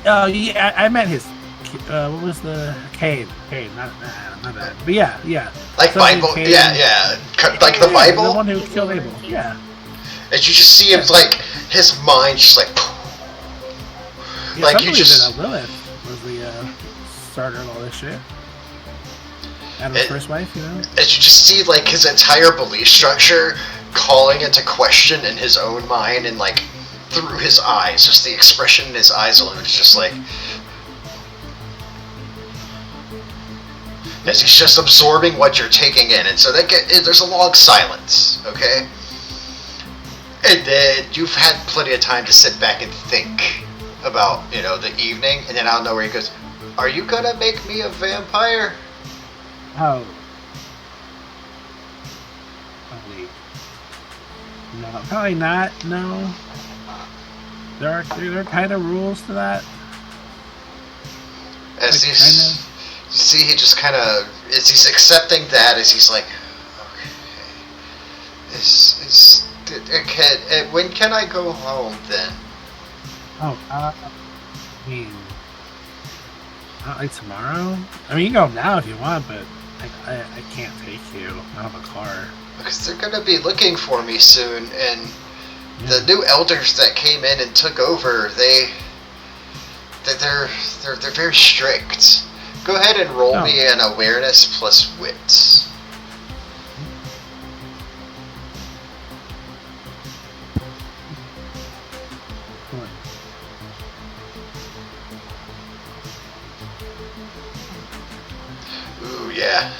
Oh yeah, I meant his. What was the Cain? Not that. But yeah. Like Bible, Cain. yeah. Like the Bible. The one who killed Abel. Yeah. And you just see him, like, his mind just like. Yeah, like you just. That Lilith was the starter of all this shit. Adam's first wife, And you just see, like, his entire belief structure calling into question in his own mind, and, like, through his eyes, just the expression in his eyes alone is just like, as he's just absorbing what you're taking in. And so there's a long silence, okay? And then you've had plenty of time to sit back and think about, the evening, and then out of nowhere he goes, are you gonna make me a vampire? Oh. No, probably not, no. There are kind of rules to that. As see, he just kind of, as he's accepting that, as he's like, okay, when can I go home then? Oh, I mean, not like tomorrow. I mean, you can go now if you want, but I can't take you. I don't have a car. Because they're gonna be looking for me soon, and the new elders that came in and took over, they're very strict. Go ahead and roll Oh. me an awareness plus wits. Ooh, yeah.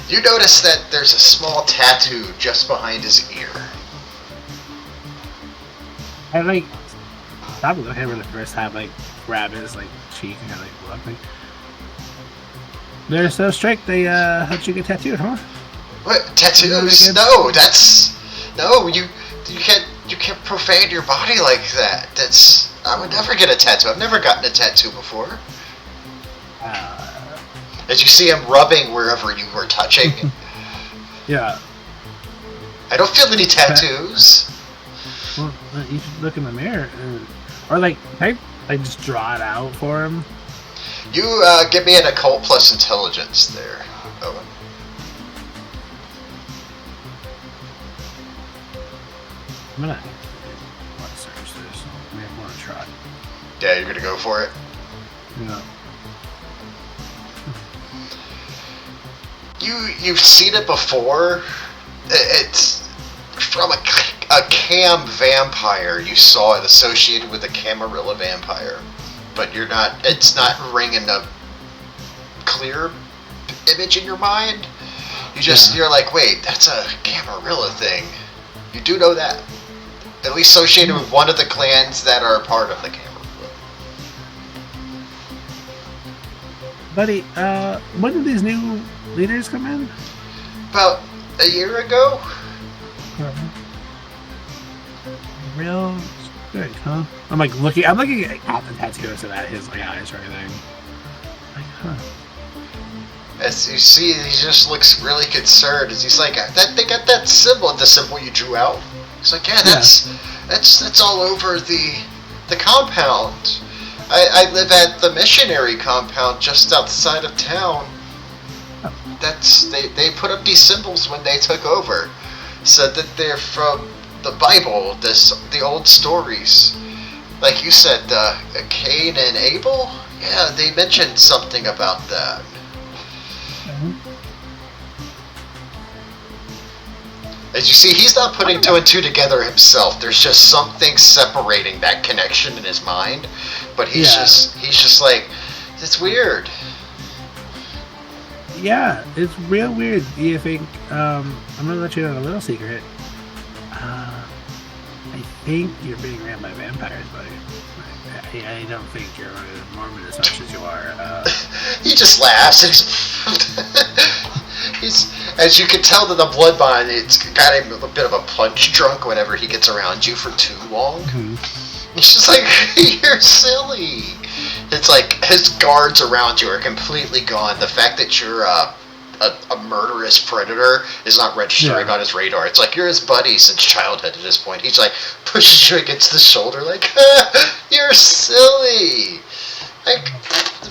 You notice that there's a small tattoo just behind his ear. I like stop looking at him the first time, like grab his like cheek and like look like they're so strict they let you get tattooed, huh? What tattoos? Again? No, that's no. You can't profane your body like that. That's I would never get a tattoo. I've never gotten a tattoo before. As you see him rubbing wherever you were touching. Yeah. I don't feel any tattoos. Well, you should look in the mirror, or like just draw it out for him. You give me an occult plus intelligence there, Owen. I'm gonna search this. I want to try. Yeah, you're gonna go for it. Yeah. You've seen it before. It's from a cam vampire. You saw it associated with a Camarilla vampire, but you're not. It's not ringing a clear image in your mind. You're like, wait, that's a Camarilla thing. You do know that, at least associated with one of the clans that are a part of the Camarilla. Buddy, when did these new leaders come in? About a year ago. Real good, huh? I'm looking at the tattoos and at his eyes or anything. Like, huh. As you see, he just looks really concerned. As he's like, they got that symbol, the symbol you drew out. He's like, yeah, that's all over the compound. I live at the missionary compound just outside of town. They put up these symbols when they took over. Said that they're from the Bible, the old stories. Like you said, Cain and Abel? Yeah, they mentioned something about that. As you see, he's not putting two and two together himself. There's just something separating that connection in his mind. But he's just like, it's weird. Yeah, it's real weird. Do you think, I'm gonna let you know a little secret. I think you're being ran by vampires, buddy. I don't think you're a Mormon as much as you are. He just laughs. He's, as you can tell, that the blood bond, it's got him a bit of a punch drunk whenever he gets around you for too long. Mm-hmm. He's just like, you're silly. It's like his guards around you are completely gone. The fact that you're a murderous predator is not registering on his radar. It's like you're his buddy since childhood at this point. He's like pushes you against the shoulder like, you're silly. Like,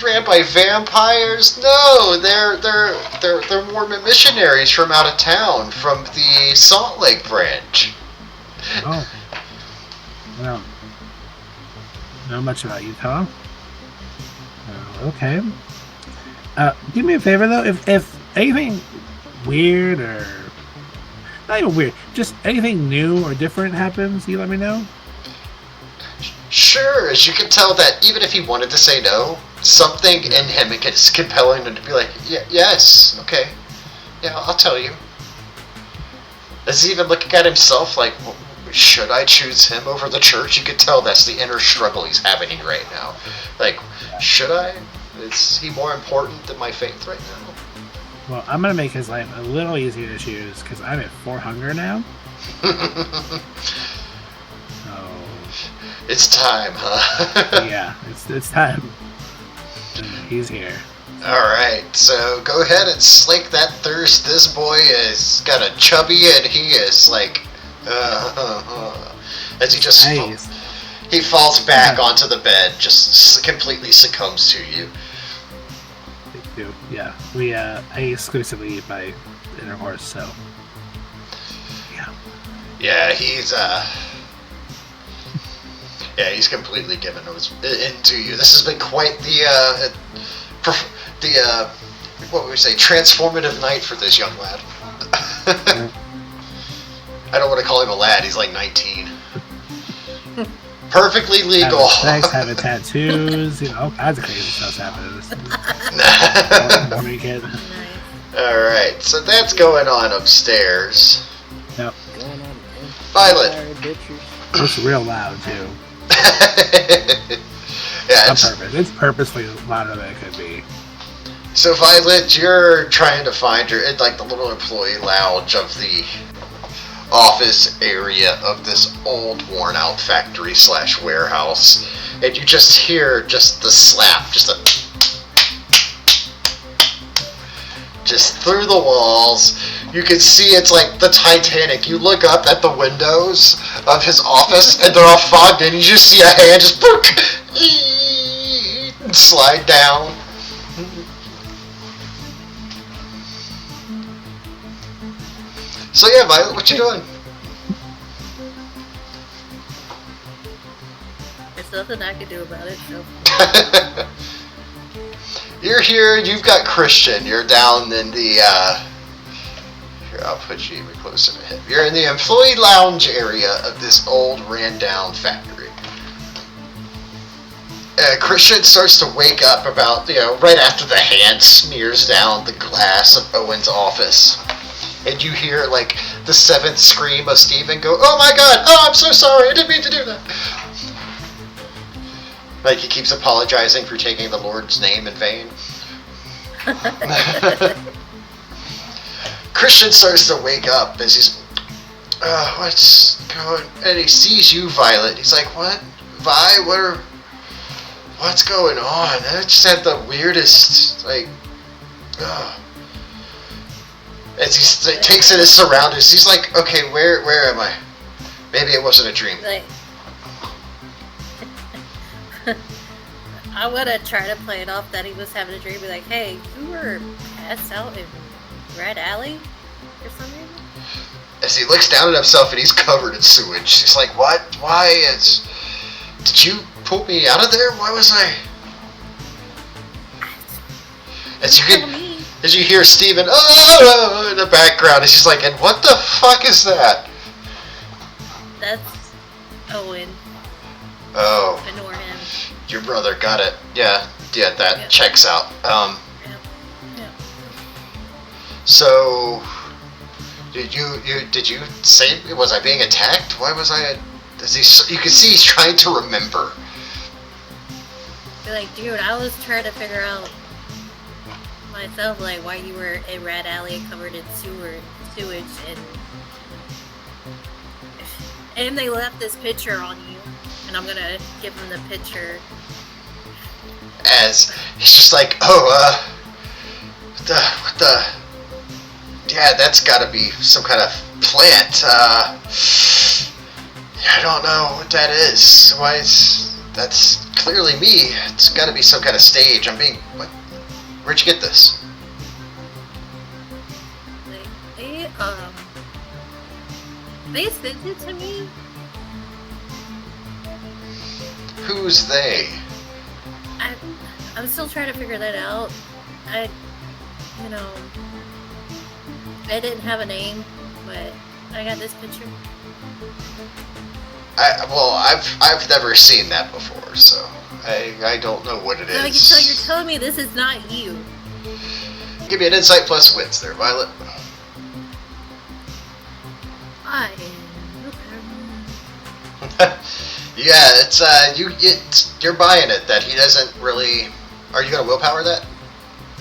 ran by vampires? No, they're Mormon missionaries from out of town, from the Salt Lake branch. Oh. Well, know much about Utah. Okay. Do me a favor though, if anything weird or not even weird, just anything new or different happens, you let me know. Sure, as you can tell that even if he wanted to say no, something in him is compelling him to be like, yes, okay, yeah, I'll tell you. Is he even looking at himself like, should I choose him over the church? You could tell that's the inner struggle he's having right now. Like, should I? Is he more important than my faith right now? Well, I'm gonna make his life a little easier to choose because I'm at 4 hunger now. So it's time, huh? yeah, it's time. He's here. Alright, so go ahead and slake that thirst. This boy has got a chubby and he is like, as he just he falls back onto the bed, just completely succumbs to you. Yeah, I exclusively eat by intercourse, so yeah. Yeah, he's completely given into you. This has been quite the the what would we say, transformative night for this young lad. I don't want to call him a lad. He's like 19. Perfectly legal. Having sex, having tattoos, all kinds of crazy stuff's happening. Kid. All right, so that's going on upstairs. Yep. Violet. It's real loud too. Yeah, On purpose. It's purposely louder than it could be. So Violet, you're trying to find her in like the little employee lounge of the office area of this old worn out factory / warehouse, and you just hear just the slap, just through the walls. You can see it's like the Titanic. You look up at the windows of his office and they're all fogged in. You just see a hand just slide down. So yeah, Violet, what you doing? There's nothing I can do about it, so. You're here, you've got Christian. You're down in the, here, I'll put you even closer to him. You're in the employee lounge area of this old, ran-down factory. Christian starts to wake up about, right after the hand smears down the glass of Owen's office. And you hear, like, the 7th scream of Stephen go, "Oh my god! Oh, I'm so sorry! I didn't mean to do that!" Like, he keeps apologizing for taking the Lord's name in vain. Christian starts to wake up as he's, what's going, and he sees you, Violet. He's like, "What? Vi, what's going on?" And I just had the weirdest, like, as he takes in his surroundings, he's like, "Okay, where am I? Maybe it wasn't a dream." Like, I would have tried to play it off that he was having a dream. Be like, "Hey, you were passed out in Red Alley or something?" As he looks down at himself and he's covered in sewage, he's like, "What? Why? Did you pull me out of there? Why was I?" As you hear Stephen, "Oh," in the background, it's just like, "And what the fuck is that?" That's Owen. Oh. Ignore him. Your brother, got it. Yeah, that checks out. Yep. So, did you say, was I being attacked? Why was I? You can see he's trying to remember. Be like, dude, I was trying to figure out myself, like, why you were in Red Alley covered in sewage, and they left this picture on you, and I'm gonna give him the picture. As he's just like, "Oh, what the, yeah, that's gotta be some kind of plant, I don't know what that is. That's clearly me. It's gotta be some kind of stage. What, where'd you get this?" They sent it to me. Who's they? I'm still trying to figure that out. I didn't have a name, but I got this picture. I've never seen that before, so I don't know what it is. I can tell you're telling me this is not you. Give me an insight plus wits there, Violet. I am. Yeah, you're buying it that he doesn't really. Are you gonna willpower that?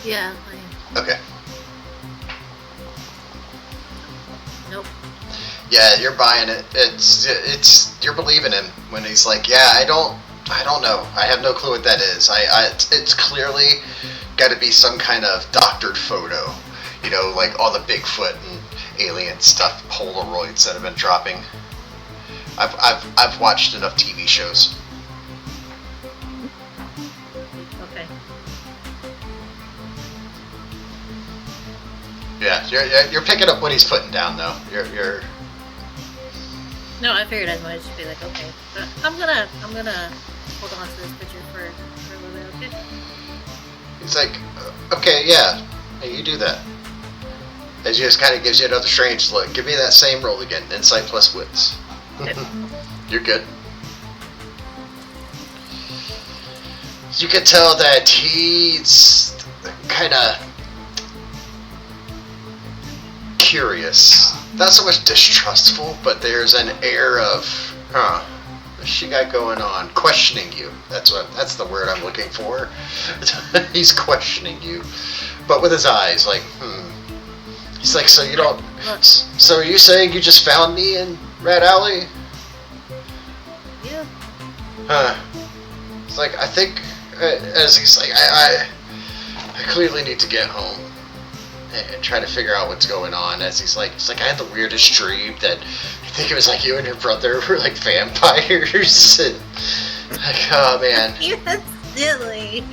Yeah, I am. Okay. Nope. Yeah, you're buying it. You're believing him when he's like, "Yeah, I don't know. I have no clue what that is. It's clearly got to be some kind of doctored photo, like all the Bigfoot and alien stuff, Polaroids that have been dropping. I've watched enough TV shows." Okay. Yeah, you're picking up what he's putting down, though. You're. No, I figured as much. Be like, okay, but I'm gonna hold on to this picture for a little bit. Okay. He's like, Okay, yeah. Hey, you do that. As he just kind of gives you another strange look. Give me that same roll again. Insight plus wits. You're good. You can tell that he's kind of curious. Not so much distrustful, but there's an air of, what's she got going on? Questioning you. That's the word I'm looking for. He's questioning you. But with his eyes, like, He's like, so are you saying you just found me in Rat Alley? Yeah. Huh. It's like, I think, as he's like, I clearly need to get home and try to figure out what's going on. As he's like, I had the weirdest dream that I think it was like you and your brother were like vampires. And like, oh man. That's silly.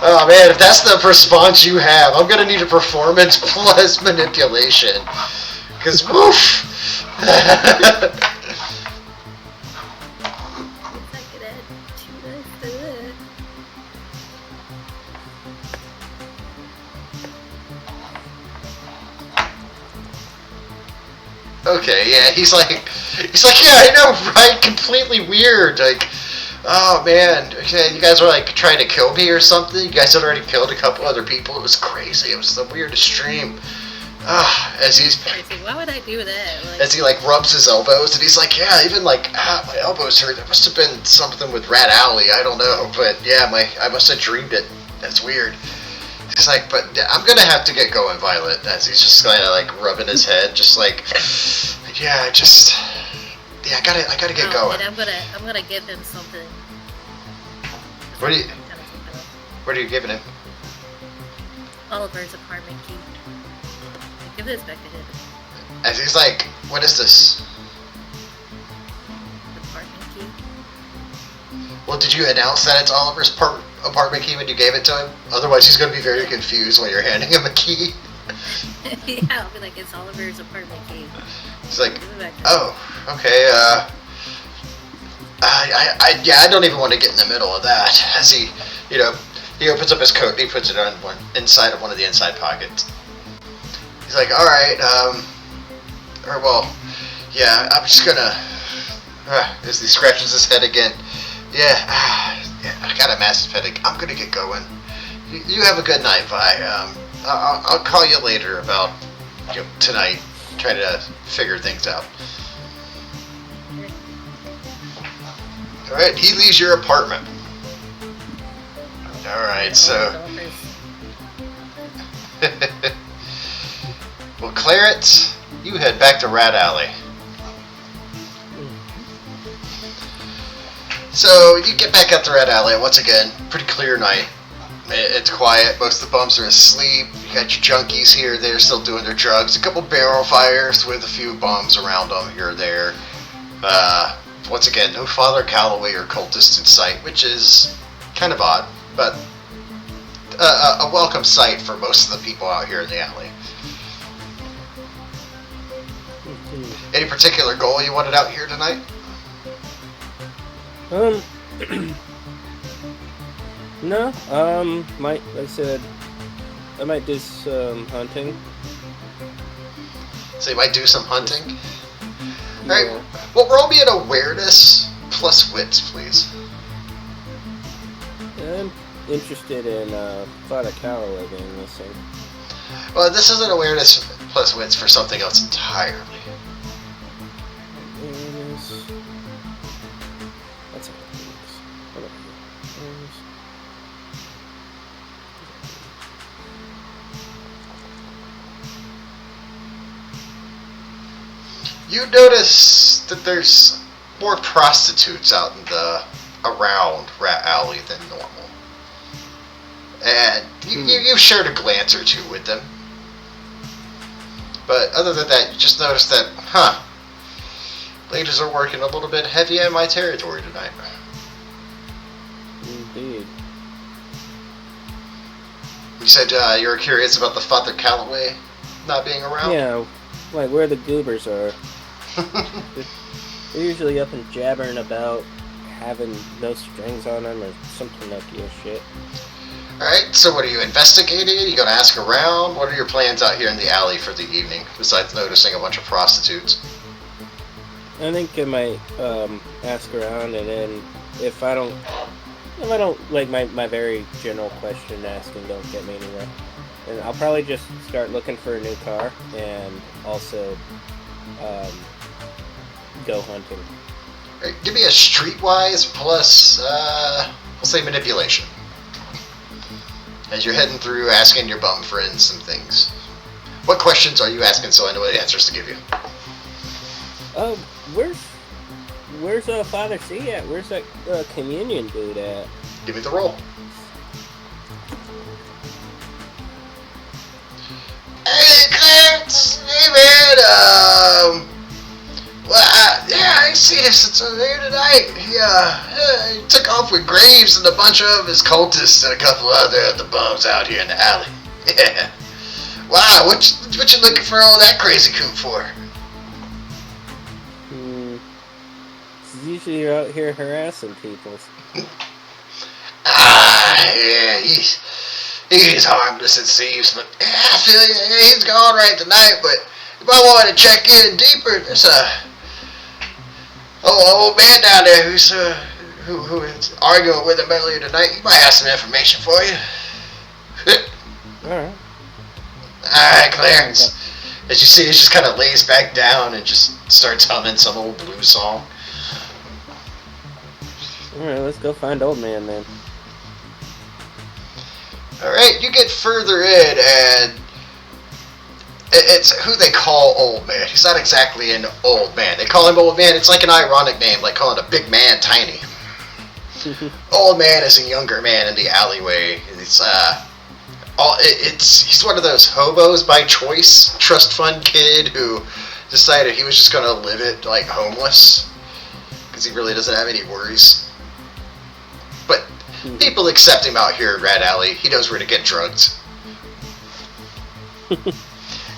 Oh man, if that's the response you have, I'm gonna need a performance plus manipulation. Cause woof! Okay, yeah, he's like, yeah, I know, right? Completely weird, like, oh man, okay, you guys were like trying to kill me or something? You guys had already killed a couple other people? It was crazy, it was the weirdest dream. As he's... Why would I do that? Like, as he like rubs his elbows, and he's like, yeah, even like, my elbows hurt. It must have been something with Rat Alley, I don't know, but yeah, I must have dreamed it. That's weird. He's like, but I'm gonna have to get going, Violet, as he's just kind of like rubbing his head, just like, yeah, I gotta get going. And I'm gonna give him something. What are you giving him? Oliver's apartment key. Give this back to him. As he's like, what is this? Apartment key. Well, did you announce that it's Oliver's apartment key when you gave it to him? Otherwise, he's going to be very confused when you're handing him a key. Yeah, I'll be like, it's Oliver's apartment key. He's like, oh, okay, I don't even want to get in the middle of that. As he opens up his coat and he puts it on inside of one of the inside pockets. He's like, all right, yeah, I'm just gonna, as he scratches his head again, yeah, I got a massive headache. I'm gonna get going. You have a good night, Vi. I'll call you later about tonight, trying to figure things out. All right, he leaves your apartment. All right, so. Well, Clarence, you head back to Rat Alley. So you get back up to Rat Alley, and once again, pretty clear night. It's quiet. Most of the bums are asleep. You got your junkies here. They're still doing their drugs. A couple barrel fires with a few bums around them here or there. Once again, no Father Calloway or cultist in sight, which is kind of odd, but a welcome sight for most of the people out here in the alley. Any particular goal you wanted out here tonight? No, like I said, I might do some hunting. So you might do some hunting? Yeah. Alright, well, roll me an awareness plus wits, please. I'm interested in Father Calloway being missing. Well, this is an awareness plus wits for something else entirely. Awareness. That's how it works. How about you? Awareness. You notice that there's more prostitutes out in around Rat Alley than normal. And you've shared a glance or two with them. But other than that, you just noticed that, ladies are working a little bit heavy in my territory tonight. Indeed. You said you were curious about the Father Calloway not being around? Yeah, like where the goobers are. They're usually up and jabbering about having no strings on them or some Pinocchio shit. Alright, so what are you investigating? You gonna ask around? What are your plans out here in the alley for the evening, besides noticing a bunch of prostitutes? I think I might ask around, and then if I don't like my very general question asking don't get me anywhere, and I'll probably just start looking for a new car and also go hunting. Alright, give me a streetwise plus, we'll say manipulation. As you're heading through, asking your bum friends some things. What questions are you asking so I know what answers to give you? Where's Father C at? Where's that communion dude at? Give me the roll. Hey, Clarence! Hey, man, well, yeah, I see this. It's there tonight. He took off with Graves and a bunch of his cultists and a couple other bums out here in the alley. Yeah. Wow, what you looking for all that crazy coot for? Usually you're out here harassing people. Yeah, he's harmless it seems, but yeah, I feel he's gone right tonight, but if I wanted to check in deeper, there's old man down there who was arguing with him earlier tonight. He might have some information for you. Alright. Alright, Clarence. As you see, he just kind of lays back down and just starts humming some old blues song. Alright, let's go find old man then. Alright, you get further in and it's who they call old man. He's not exactly an old man. They call him old man. It's like an ironic name, like calling a big man tiny. Old man is a younger man in the alleyway. He's one of those hobos by choice, trust fund kid who decided he was just gonna live it like homeless because he really doesn't have any worries. But people accept him out here in Rat Alley. He knows where to get drugs.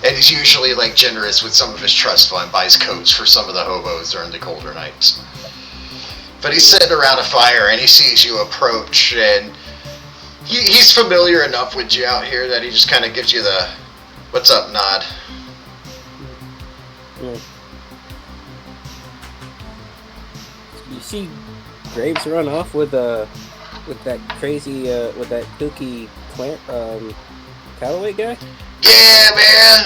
And he's usually like generous with some of his trust fund, buys coats for some of the hobos during the colder nights. But he's sitting around a fire and he sees you approach, and he's familiar enough with you out here that he just kind of gives you the "what's up" nod. Yeah. You see Graves run off with that crazy with that kooky Callaway guy? Yeah, man.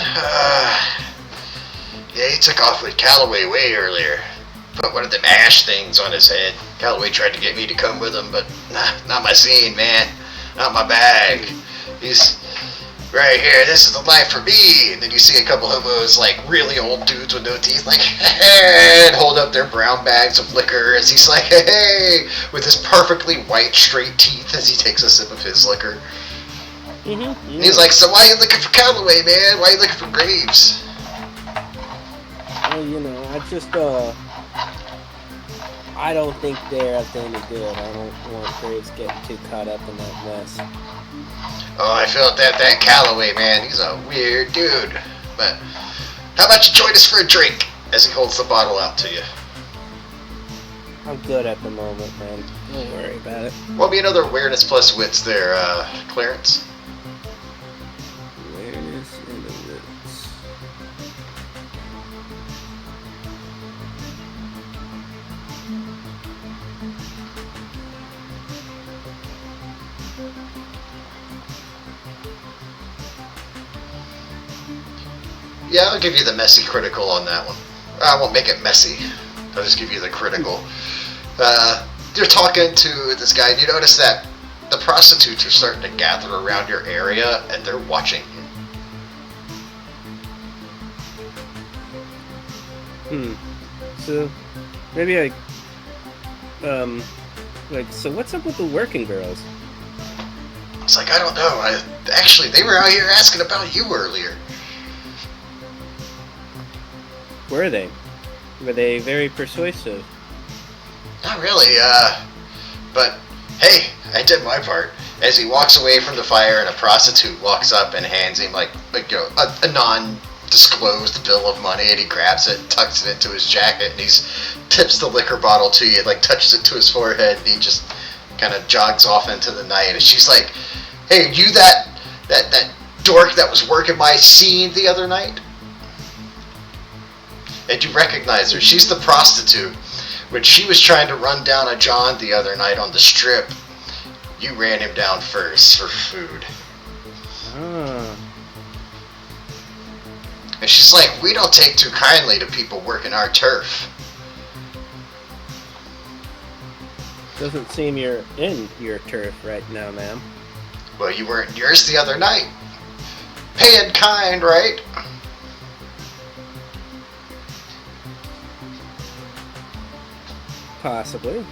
Yeah, he took off with Callaway way earlier. Put one of them ash things on his head. Callaway tried to get me to come with him, but not my scene, man. Not my bag. He's right here. This is the life for me. And then you see a couple hobos, like really old dudes with no teeth, like, and hold up their brown bags of liquor as he's like, hey, with his perfectly white, straight teeth as he takes a sip of his liquor. And he's like, so why are you looking for Callaway, man? Why are you looking for Graves? Well, you know, I don't think they're up to any good. I don't want Graves getting too caught up in that mess. Oh, I felt that Callaway, man. He's a weird dude. But how about you join us for a drink? As he holds the bottle out to you. I'm good at the moment, man. Don't worry about it. Roll me another awareness plus wits there, Clarence. Awareness and the wits. Yeah, I'll give you the messy critical on that one. I won't make it messy. I'll just give you the critical. You're talking to this guy, and you notice that the prostitutes are starting to gather around your area, and they're watching you. So, maybe so what's up with the working girls? It's like, I don't know. Actually, they were out here asking about you earlier. Were they? Were they very persuasive? Not really, but hey, I did my part. As he walks away from the fire and a prostitute walks up and hands him like a non disclosed bill of money, and he grabs it and tucks it into his jacket, and he tips the liquor bottle to you, and like touches it to his forehead, and he just kind of jogs off into the night. And she's like, "Hey, you that dork that was working my scene the other night?" And you recognize her. She's the prostitute. When she was trying to run down a John the other night on the strip, you ran him down first for food. And she's like, "We don't take too kindly to people working our turf." Doesn't seem you're in your turf right now, ma'am. "Well, you weren't in yours the other night. Paying kind, right?" Possibly.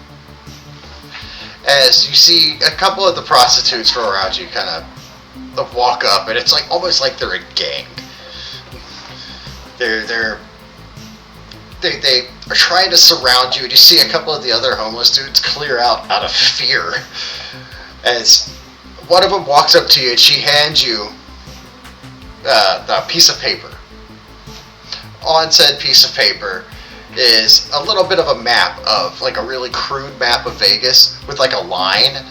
As you see a couple of the prostitutes from around you kind of walk up, and it's like almost like they're a gang. They are trying to surround you, and you see a couple of the other homeless dudes clear out of fear. As one of them walks up to you, and she hands you a piece of paper. On said piece of paper is a little bit of a map of, like a really crude map of Vegas with like a line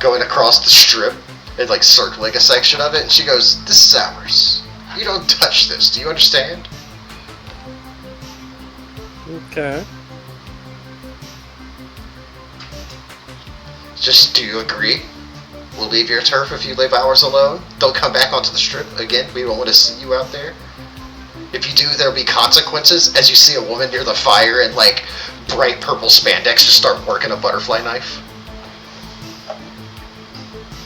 going across the strip and like circling a section of it. And she goes, "This is ours. You don't touch this. Do you understand?" Okay. Just, do you agree? We'll leave your turf if you leave ours alone. Don't come back onto the strip again. We don't want to see you out there. If you do, there'll be consequences. As you see a woman near the fire in like bright purple spandex just start working a butterfly knife.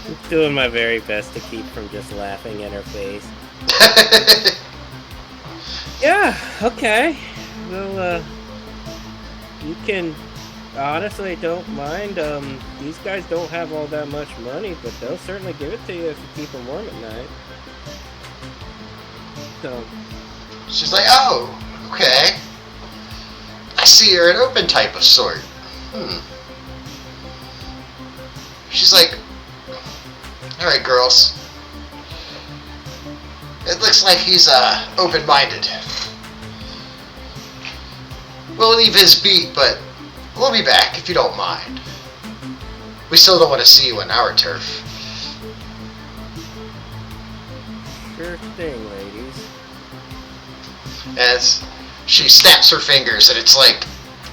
I'm doing my very best to keep from just laughing in her face. Yeah, okay. Well, you can... Honestly, don't mind. These guys don't have all that much money, but they'll certainly give it to you if you keep them warm at night. So... She's like, "Oh, okay. I see you're an open type of sort. She's like, "Alright, girls. It looks like he's, open-minded. We'll leave his beat, but we'll be back if you don't mind. We still don't want to see you on our turf." Sure thing, ladies. As she snaps her fingers, and it's like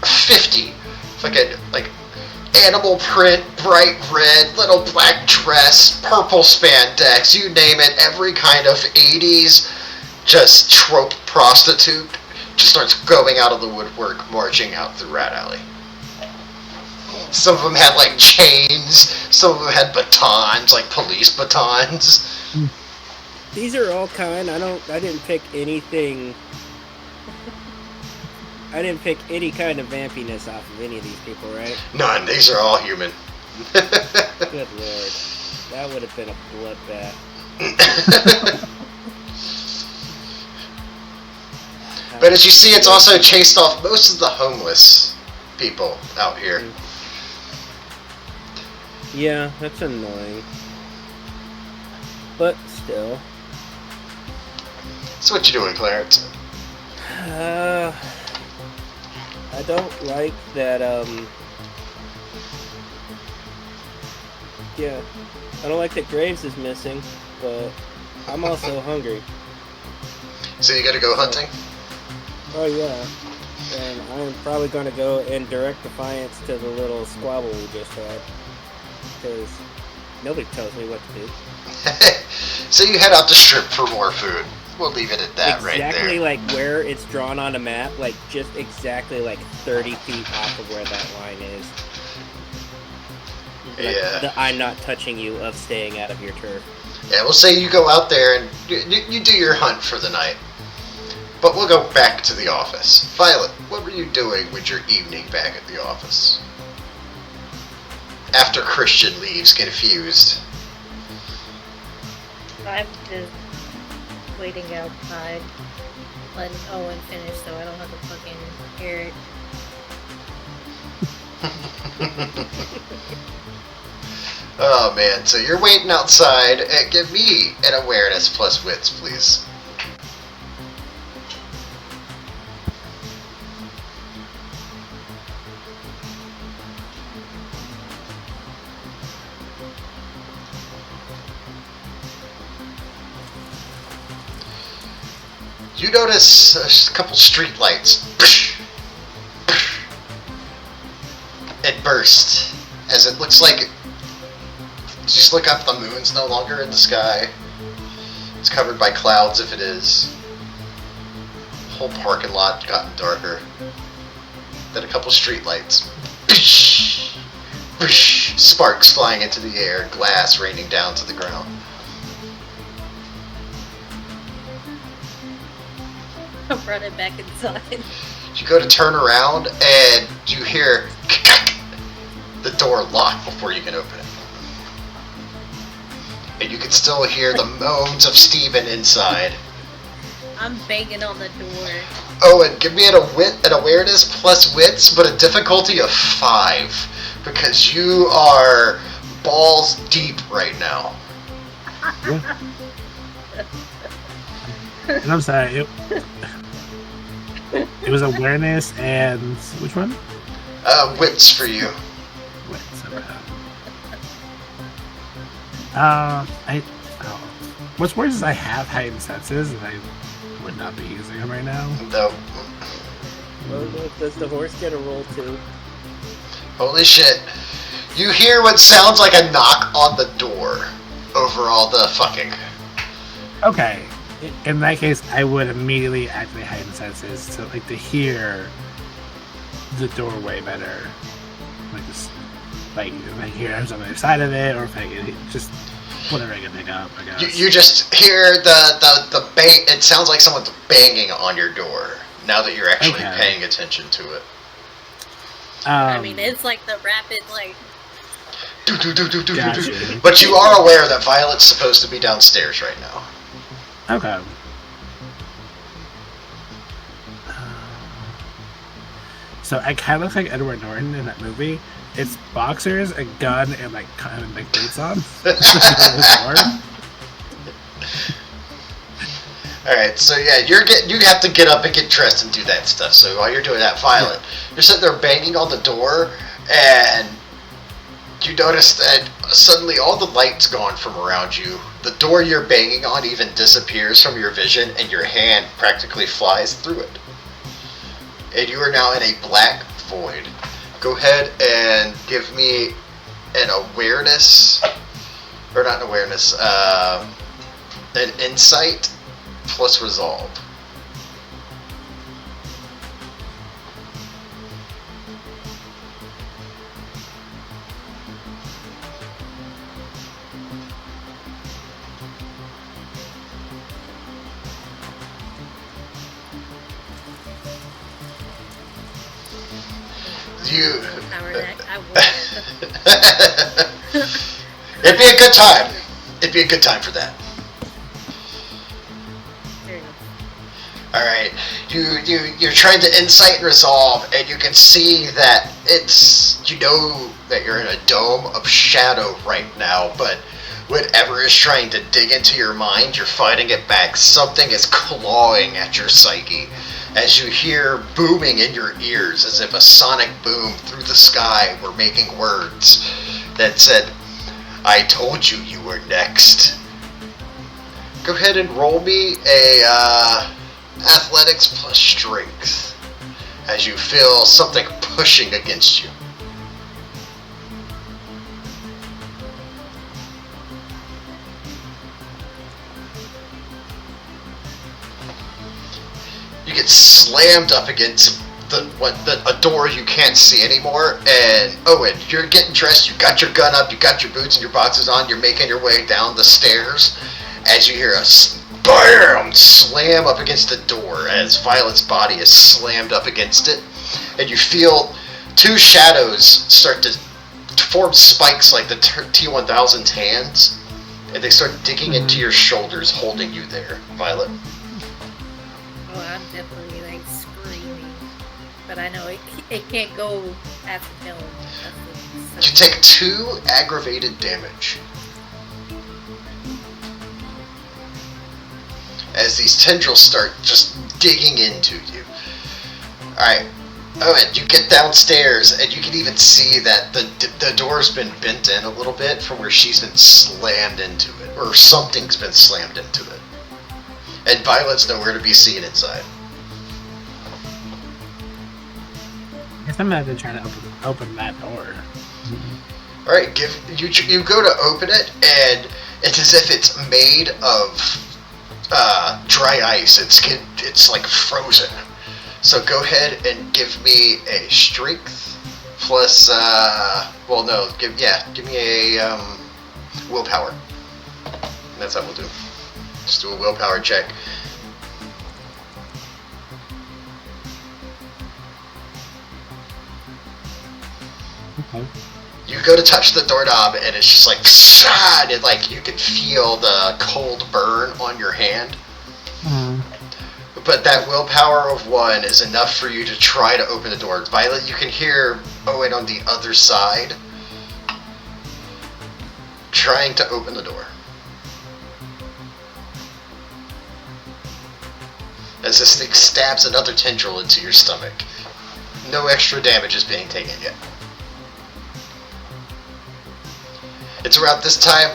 50. It's like a animal print, bright red, little black dress, purple spandex, you name it, every kind of 80s just trope prostitute just starts going out of the woodwork, marching out through Rat Alley. Some of them had like chains, some of them had batons, like police batons. These are all kind. I didn't pick anything. I didn't pick any kind of vampiness off of any of these people, right? None. These are all human. Good lord. That would have been a bloodbath. But as you see, it's also chased off most of the homeless people out here. Yeah, that's annoying. But still. So what you doing, Clarence? I don't like that, yeah. I don't like that Graves is missing, but I'm also hungry. So you gotta go hunting? Oh yeah. And I'm probably gonna go in direct defiance to the little squabble we just had. Because nobody tells me what to do. So you head out the strip for more food. We'll leave it at that right there. Exactly like where it's drawn on a map, like just exactly like 30 feet off of where that line is. Like Yeah. the I'm not touching you of staying out of your turf. Yeah, we'll say you go out there and you do your hunt for the night. But we'll go back to the office. Violet, what were you doing with your evening back at the office? After Christian leaves, confused. I'm just waiting outside, letting Owen finish so I don't have to fucking hear it. Oh man, so you're waiting outside. Give me an awareness plus wits, please. You notice a couple street lights. It burst as it looks like. Just look up. The moon's no longer in the sky. It's covered by clouds if it is. The whole parking lot gotten darker. Then a couple street lights. Sparks flying into the air, glass raining down to the ground. I'm running back inside. You go to turn around and you hear the door lock before you can open it. And you can still hear the moans of Steven inside. I'm banging on the door. Owen, give me an awareness plus wits, but a difficulty of 5. Because you are balls deep right now. And I'm sorry, it was awareness and which one? Wits for you. Wits. What's worse is I have heightened senses, and I would not be using them right now. No. Well, does the horse get a roll too? Holy shit. You hear what sounds like a knock on the door over all the fucking. Okay. In that case, I would immediately activate heightened senses to hear the doorway better. If I hear something on the other side of it, or if I can just whatever I can pick up, I guess. You just hear the bang. It sounds like someone's banging on your door now that you're actually paying attention to it. I mean, it's like the rapid, Gotcha. But you are aware that Violet's supposed to be downstairs right now. Okay. So I kind of look like Edward Norton in that movie. It's boxers, a gun, and kind of boots on. Alright, so yeah, you have to get up and get dressed and do that stuff. So while you're doing that, Violet, you're sitting there banging on the door, and you notice that suddenly all the light's gone from around you. The door you're banging on even disappears from your vision, and your hand practically flies through it. And you are now in a black void. Go ahead and give me an awareness, or not an awareness, an insight plus resolve. It'd be a good time. It'd be a good time for that. Alright, you're trying to insight and resolve, and you can see that you know that you're in a dome of shadow right now, but whatever is trying to dig into your mind, you're fighting it back. Something is clawing at your psyche as you hear booming in your ears as if a sonic boom through the sky were making words that said, "I told you you were next." Go ahead and roll me a athletics plus strength as you feel something pushing against you. You get slammed up against a door you can't see anymore, and Owen, you're getting dressed, you got your gun up, you got your boots and your boxes on, you're making your way down the stairs as you hear a BAM! Slam up against the door as Violet's body is slammed up against it, and you feel two shadows start to form spikes like the T-1000's hands, and they start digging into your shoulders, holding you there, Violet. Oh, I'm definitely screaming, but I know it can't go after him. You take 2 aggravated damage as these tendrils start just digging into you. Alright, Owen, you get downstairs, and you can even see that the door's been bent in a little bit from where she's been slammed into it, or something's been slammed into it. And Violet's nowhere to be seen inside. I guess I'm not even trying to open that door. All right, you go to open it, and it's as if it's made of dry ice. It's like frozen. So go ahead and give me a strength plus. Give me a willpower. That's how we'll do. Just do a willpower check. Okay. You go to touch the doorknob, and it's just like, and like you can feel the cold burn on your hand. But that willpower of 1 is enough for you to try to open the door. Violet, you can hear Owen on the other side trying to open the door. As this thing stabs another tendril into your stomach. No extra damage is being taken yet. It's around this time,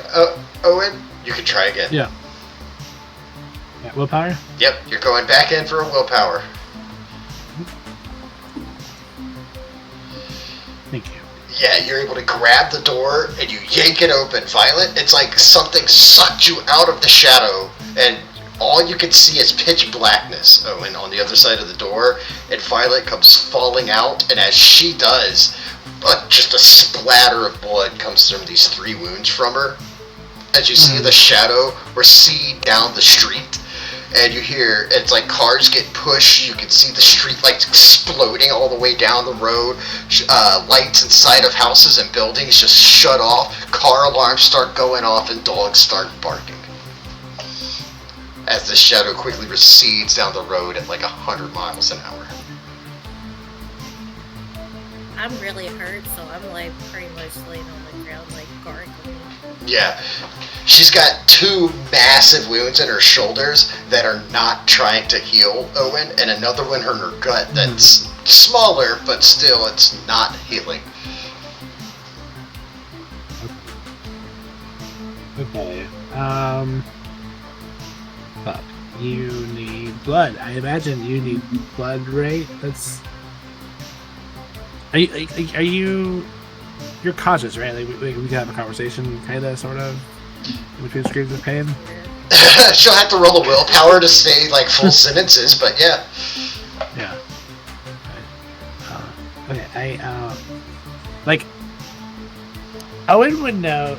Owen, you can try again. Yeah, willpower? Yep, you're going back in for a willpower. Thank you. Yeah, you're able to grab the door and you yank it open. Violet, it's like something sucked you out of the shadow, and all you can see is pitch blackness, Owen, on the other side of the door, and Violet comes falling out, and as she does, just a splatter of blood comes from these 3 wounds from her. As you see the shadow recede down the street, and you hear, it's like cars get pushed, you can see the street lights exploding all the way down the road, lights inside of houses and buildings just shut off, car alarms start going off, and dogs start barking. As the shadow quickly recedes down the road at like 100 miles an hour. I'm really hurt, so I'm like pretty much laying on the ground like gargling. Yeah. She's got 2 massive wounds in her shoulders that are not trying to heal, Owen, and another one in her gut that's smaller, but still it's not healing. Okay. Fuck. You need blood. I imagine you need blood, right? That's. Are you? You're conscious, right? Like we can have a conversation, kind of, sort of, between screams of pain. She'll have to roll a willpower to say like full sentences, but yeah. Yeah. Okay. Like, Owen would know.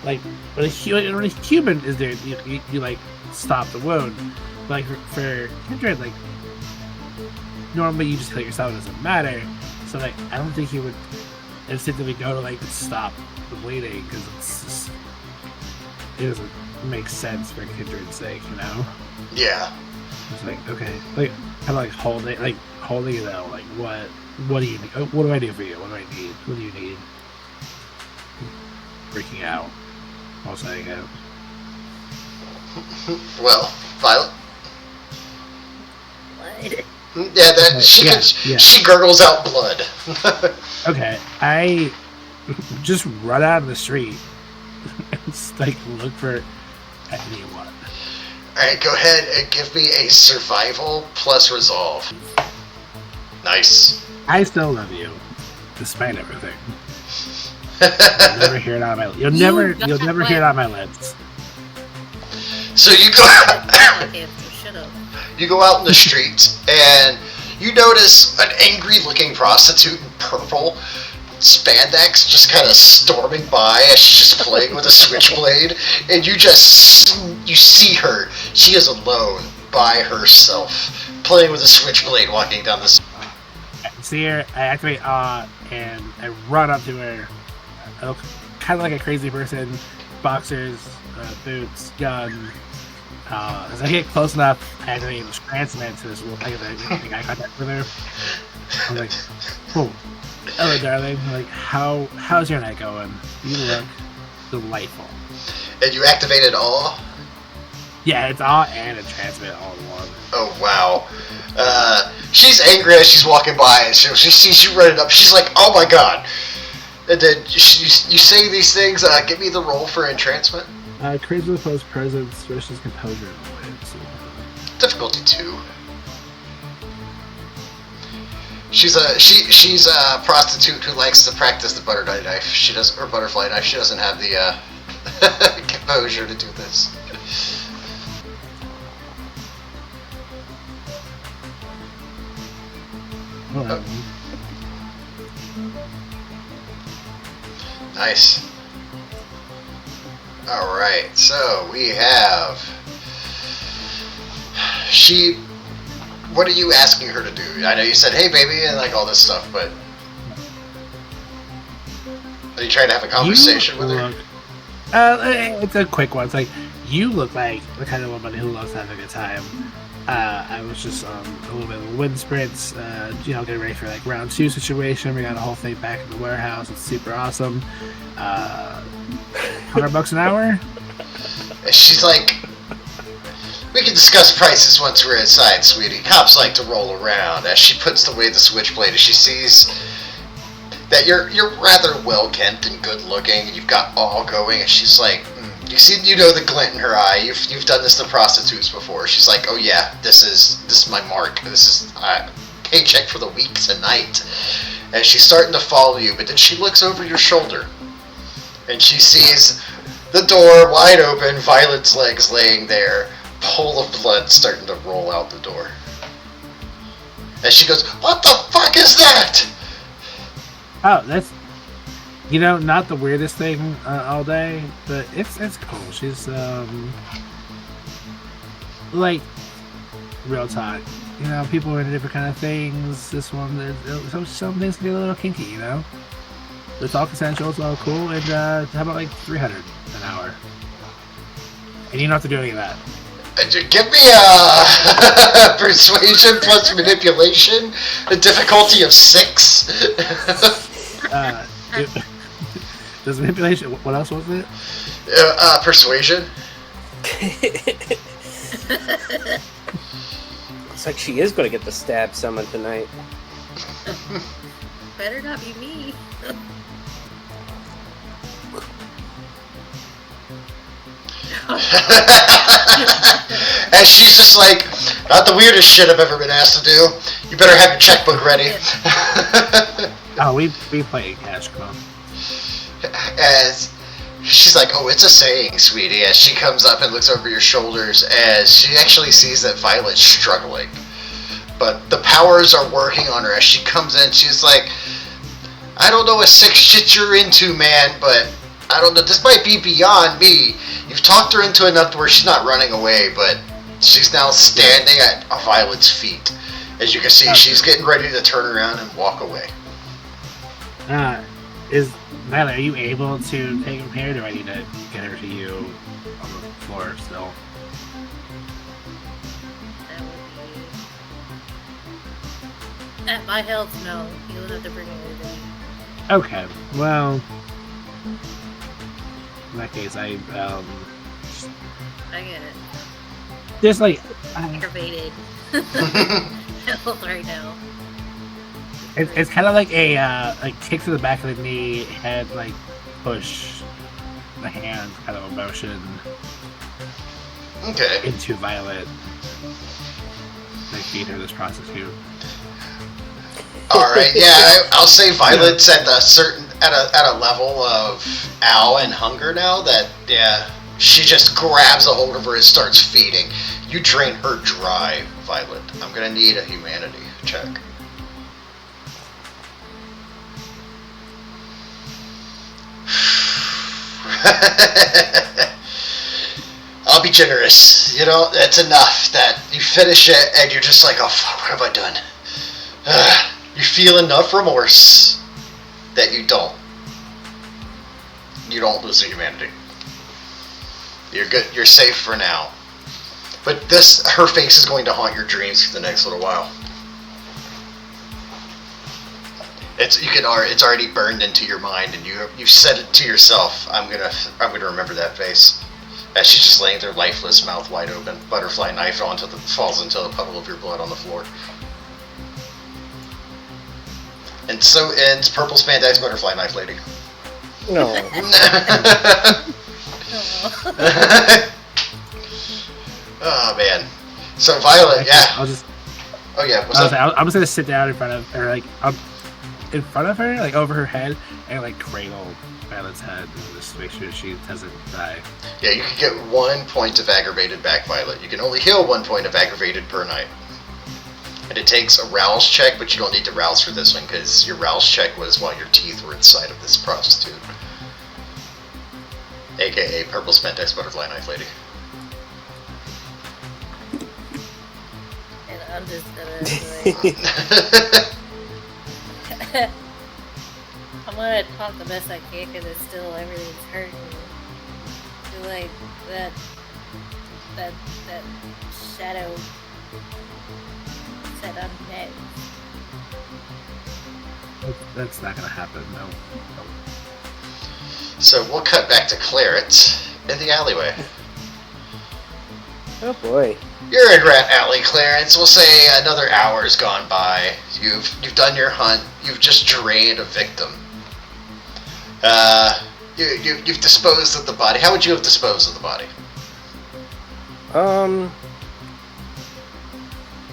Like when a human is there, you like stop the wound. Like for Kindred, like normally you just kill yourself, it doesn't matter. So like I don't think he would instinctively go to like stop the bleeding because it doesn't make sense for Kindred's sake, you know? Yeah. It's like okay, like kind of like holding it out. Like what do you need? What do I do for you? What do I need? What do you need? Freaking out. I'll say again. Well, Violet. Blood. Yeah, she gurgles out blood. Okay, I just run out of the street and like look for anyone. Alright, go ahead and give me a survival plus resolve. Nice. I still love you, despite everything. You'll never hear it out of my. You'll never hear it out of my lips. So you go out in the streets and you notice an angry-looking prostitute in purple spandex just kind of storming by as she's just playing with a switchblade, and you see her. She is alone by herself, playing with a switchblade, walking down the street. I see her. I activate and I run up to her. I look kind of like a crazy person, boxers, boots, gun. As I get close enough, I activate the transmit to this little thing that I make eye contact with her. I'm like, "Oh, hello, darling. I'm like, how's your night going? You look delightful." And you activated awe? Yeah, it's awe and a transmit all in one. Oh wow. She's angry as she's walking by, and she sees you running up. She's like, "Oh my god!" And then you say these things. Give me the roll for entrancement. Charisma plus presence versus composure and avoidance. Difficulty 2. She's a prostitute who likes to practice the butterfly knife. She doesn't have the composure to do this. Oh. Nice. All right, so we have what are you asking her to do? I know you said, "Hey, baby," and like all this stuff, but are you trying to have a conversation with her? It's a quick one. It's like, you look like the kind of woman who loves having a good time. I was just a little bit of wind sprints, getting ready for like round 2 situation. We got a whole thing back in the warehouse. It's super awesome. $100 an hour. She's like, "We can discuss prices once we're inside, sweetie. Cops like to roll around." As she puts away the switchblade, as she sees that you're rather well kempt and good looking, and you've got all going, and she's like, you know the glint in her eye. You've done this to prostitutes before. She's like, "Oh yeah, this is my mark. This is paycheck for the week tonight." And she's starting to follow you, but then she looks over your shoulder, and she sees the door wide open, Violet's legs laying there, pool of blood starting to roll out the door. And she goes, "What the fuck is that?" Oh, that's not the weirdest thing all day, but it's cool. She's like real talk. People are into different kind of things. This one, some things can be a little kinky. It's all consensual. It's all cool. And how about like 300 an hour? And you don't have to do any of that. Give me a persuasion plus manipulation, a difficulty of 6. Does manipulation? What else was it? Persuasion. Looks like she is going to get to stab someone tonight. Better not be me. And she's just like, "Not the weirdest shit I've ever been asked to do. You better have your checkbook ready." Oh, we play cash club. As she's like, "Oh, it's a saying, sweetie," as she comes up and looks over your shoulders, as she actually sees that Violet's struggling. But the powers are working on her as she comes in. She's like, "I don't know what sick shit you're into, man, but I don't know. This might be beyond me. You've talked her into enough to where she's not running away, but she's now standing at Violet's feet. As you can see, she's getting ready to turn around and walk away." Violet, are you able to take him here, or do I need to get her to you on the floor still? At my health, no. You'll have to bring it with me. Okay, well, in that case, I get it. just like Aggravated. Health right now. it's kind of like a kick to the back of the knee, head like push, the hand kind of a motion Okay. into Violet. Like feed her this prostitute. All right. Yeah, I'll say Violet's at a level of ow and hunger now that she just grabs a hold of her and starts feeding. You drain her dry, Violet. I'm gonna need a humanity check. I'll be generous. That's enough that you finish it and you're just like, "Oh fuck, what have I done?" You feel enough remorse that you don't lose the humanity. You're good. You're safe for now. But her face is going to haunt your dreams for the next little while. It's already burned into your mind, and you've said it to yourself. I'm gonna remember that face. As she's just laying there, lifeless, mouth wide open, butterfly knife falls into the puddle of your blood on the floor. And so ends Purple Spandex Butterfly Knife Lady. No. Oh man. So Violet, yeah. I'll just. Oh yeah. What's up? I'm just gonna sit down in front of her, like up in front of her, like over her head, and like cradle Violet's head, and just make sure she doesn't die. Yeah, you can get 1 point of aggravated back, Violet. You can only heal 1 point of aggravated per night. And it takes a rouse check, but you don't need to rouse for this one because your rouse check was while your teeth were inside of this prostitute. AKA Purple Spendex Butterfly Knife Lady. And I'm just gonna I'm gonna talk the best I can because it's still everything's hurting. Feel like that shadow said I'm next. That's not gonna happen. No. So we'll cut back to Clarence in the alleyway. Oh boy. You're in Rat Alley, Clarence. We'll say another hour's gone by. You've done your hunt. You've just drained a victim. You've disposed of the body. How would you have disposed of the body?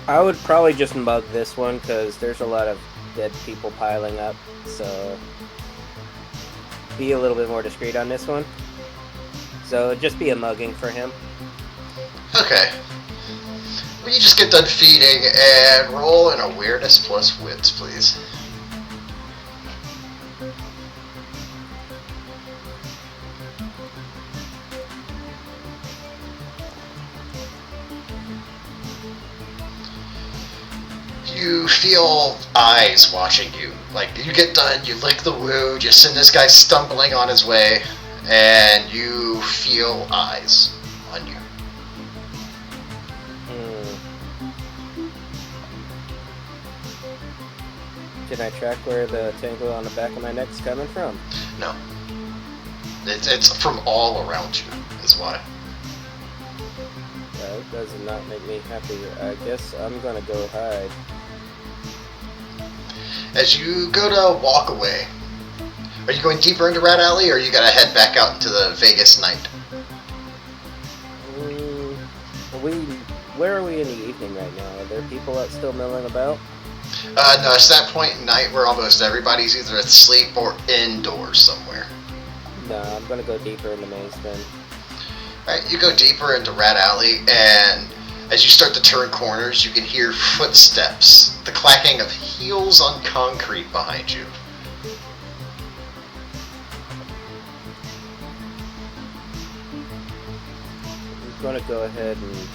I would probably just mug this one because there's a lot of dead people piling up. So be a little bit more discreet on this one. So just be a mugging for him. Okay. Will you just get done feeding and roll an awareness plus wits, please? You feel eyes watching you. Like, you get done, you lick the wound, you send this guy stumbling on his way, and you feel eyes on you. Can I track where the tingle on the back of my neck's coming from? No. It's from all around you, is why. That does not make me happy. I guess I'm gonna go hide. As you go to walk away, are you going deeper into Rat Alley, or are you gonna head back out into the Vegas night? Where are we in the evening right now? Are there people out still milling about? No, it's that point in night where almost everybody's either asleep or indoors somewhere. No, I'm gonna go deeper in the maze then. Alright, you go deeper into Rat Alley, and as you start to turn corners, you can hear footsteps, the clacking of heels on concrete behind you. I'm gonna go ahead and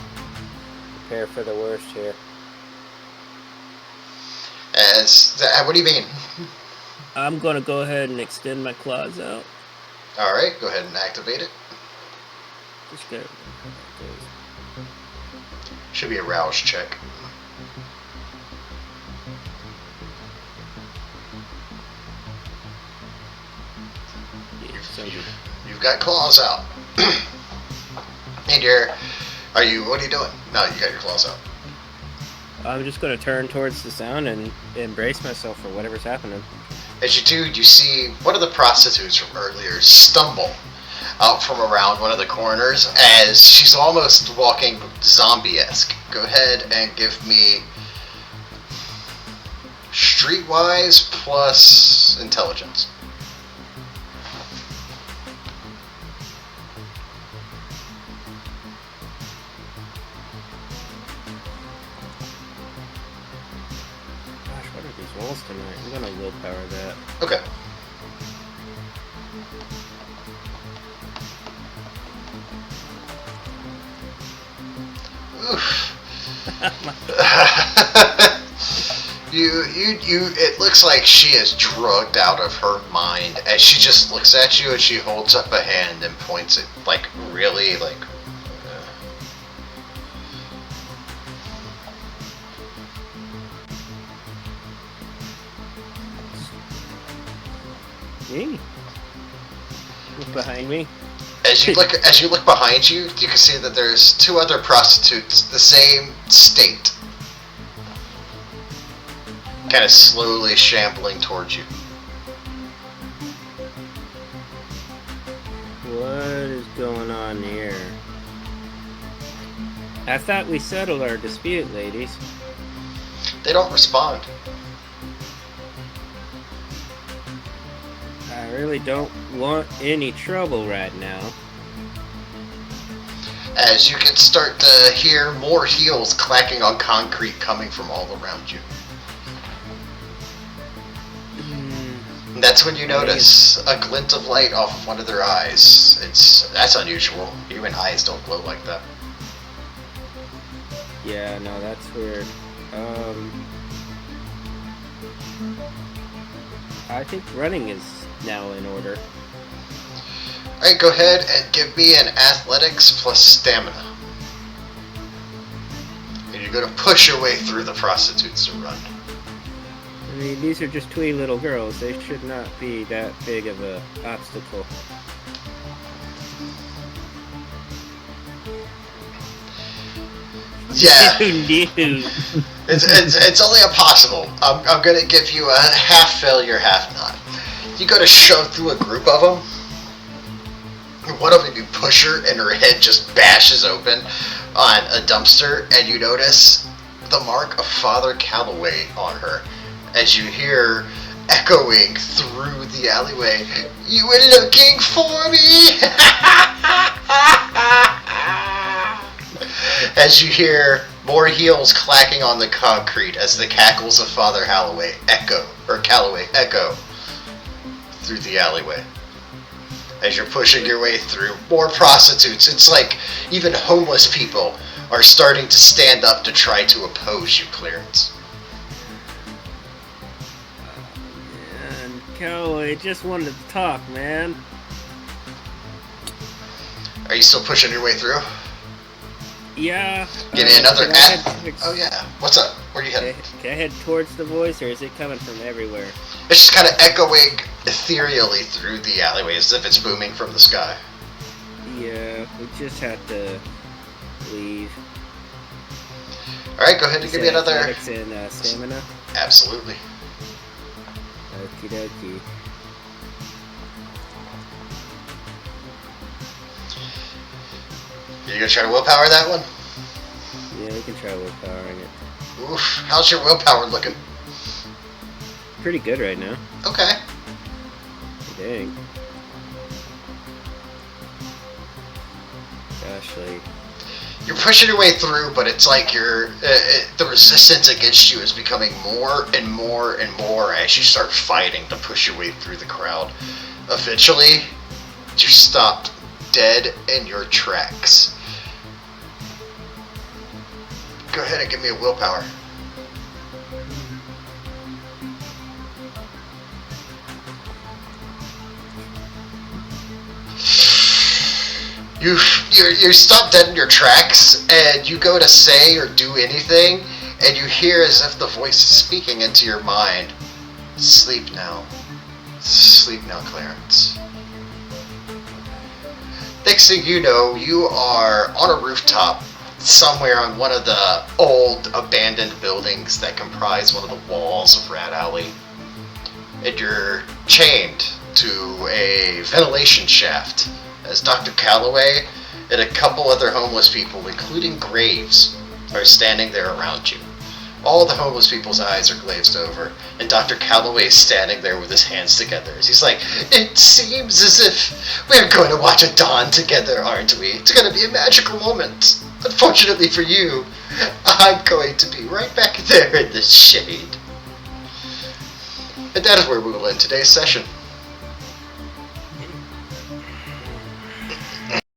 prepare for the worst here. What do you mean? I'm gonna go ahead and extend my claws out. Alright, go ahead and activate it. Just go. Should be a rouse check. You've got claws out. And what are you doing? No, you got your claws out. I'm just gonna turn towards the sound and embrace myself for whatever's happening. As you do, you see one of the prostitutes from earlier stumble out from around one of the corners as she's almost walking zombie-esque. Go ahead and give me streetwise plus intelligence. Gosh, what are these rolls tonight? I'm gonna willpower that. Okay. Oof. It looks like she is drugged out of her mind as she just looks at you and she holds up a hand and points it, like, really, like... Me? Look behind me. As you look behind you, you can see that there's two other prostitutes, the same state, kind of slowly shambling towards you. What is going on here? I thought we settled our dispute, ladies. They don't respond. I really don't want any trouble right now. As you can start to hear more heels clacking on concrete coming from all around you. And that's when you notice a glint of light off of one of their eyes. That's unusual. Human eyes don't glow like that. Yeah, no, that's weird. I think running is now in order. Alright, go ahead and give me an athletics plus stamina. And you're going to push your way through the prostitutes to run. I mean, these are just twee little girls. They should not be that big of a obstacle. Yeah. No. It's only impossible. I'm going to give you a half failure, half not. You go to shove through a group of them. One of them, you push her and her head just bashes open on a dumpster, and you notice the mark of Father Calloway on her as you hear echoing through the alleyway, "You were looking for me!" As you hear more heels clacking on the concrete as the cackles of Father Calloway echo through the alleyway. As you're pushing your way through, more prostitutes. It's like even homeless people are starting to stand up to try to oppose you, Clarence. Man, Calloway just wanted to talk, man. Are you still pushing your way through? Yeah. Give me another can I head towards- Oh yeah. What's up? Where are you headed? Can I head towards the voice, or is it coming from everywhere? It's just kind of echoing ethereally through the alleyway as if it's booming from the sky. Yeah, we just have to leave. Alright, go ahead and give me another... Athletics and stamina? Absolutely. Okie dokie. You gonna try to willpower that one? Yeah, we can try willpowering it. Oof, how's your willpower looking? Pretty good right now. Okay. Dang. Gosh, like... You're pushing your way through, but it's like the resistance against you is becoming more and more and more as you start fighting to push your way through the crowd. Eventually, you're stopped dead in your tracks. Go ahead and give me a willpower. You're stopped dead in your tracks, and you go to say or do anything, and you hear as if the voice is speaking into your mind. Sleep now. Sleep now, Clarence. Next thing you know, you are on a rooftop somewhere on one of the old abandoned buildings that comprise one of the walls of Rat Alley. And you're chained to a ventilation shaft as Dr. Calloway and a couple other homeless people, including Graves, are standing there around you. All the homeless people's eyes are glazed over, and Dr. Calloway is standing there with his hands together. He's like, "It seems as if we're going to watch a dawn together, aren't we? It's going to be a magical moment. Unfortunately for you, I'm going to be right back there in the shade." And that is where we will end today's session.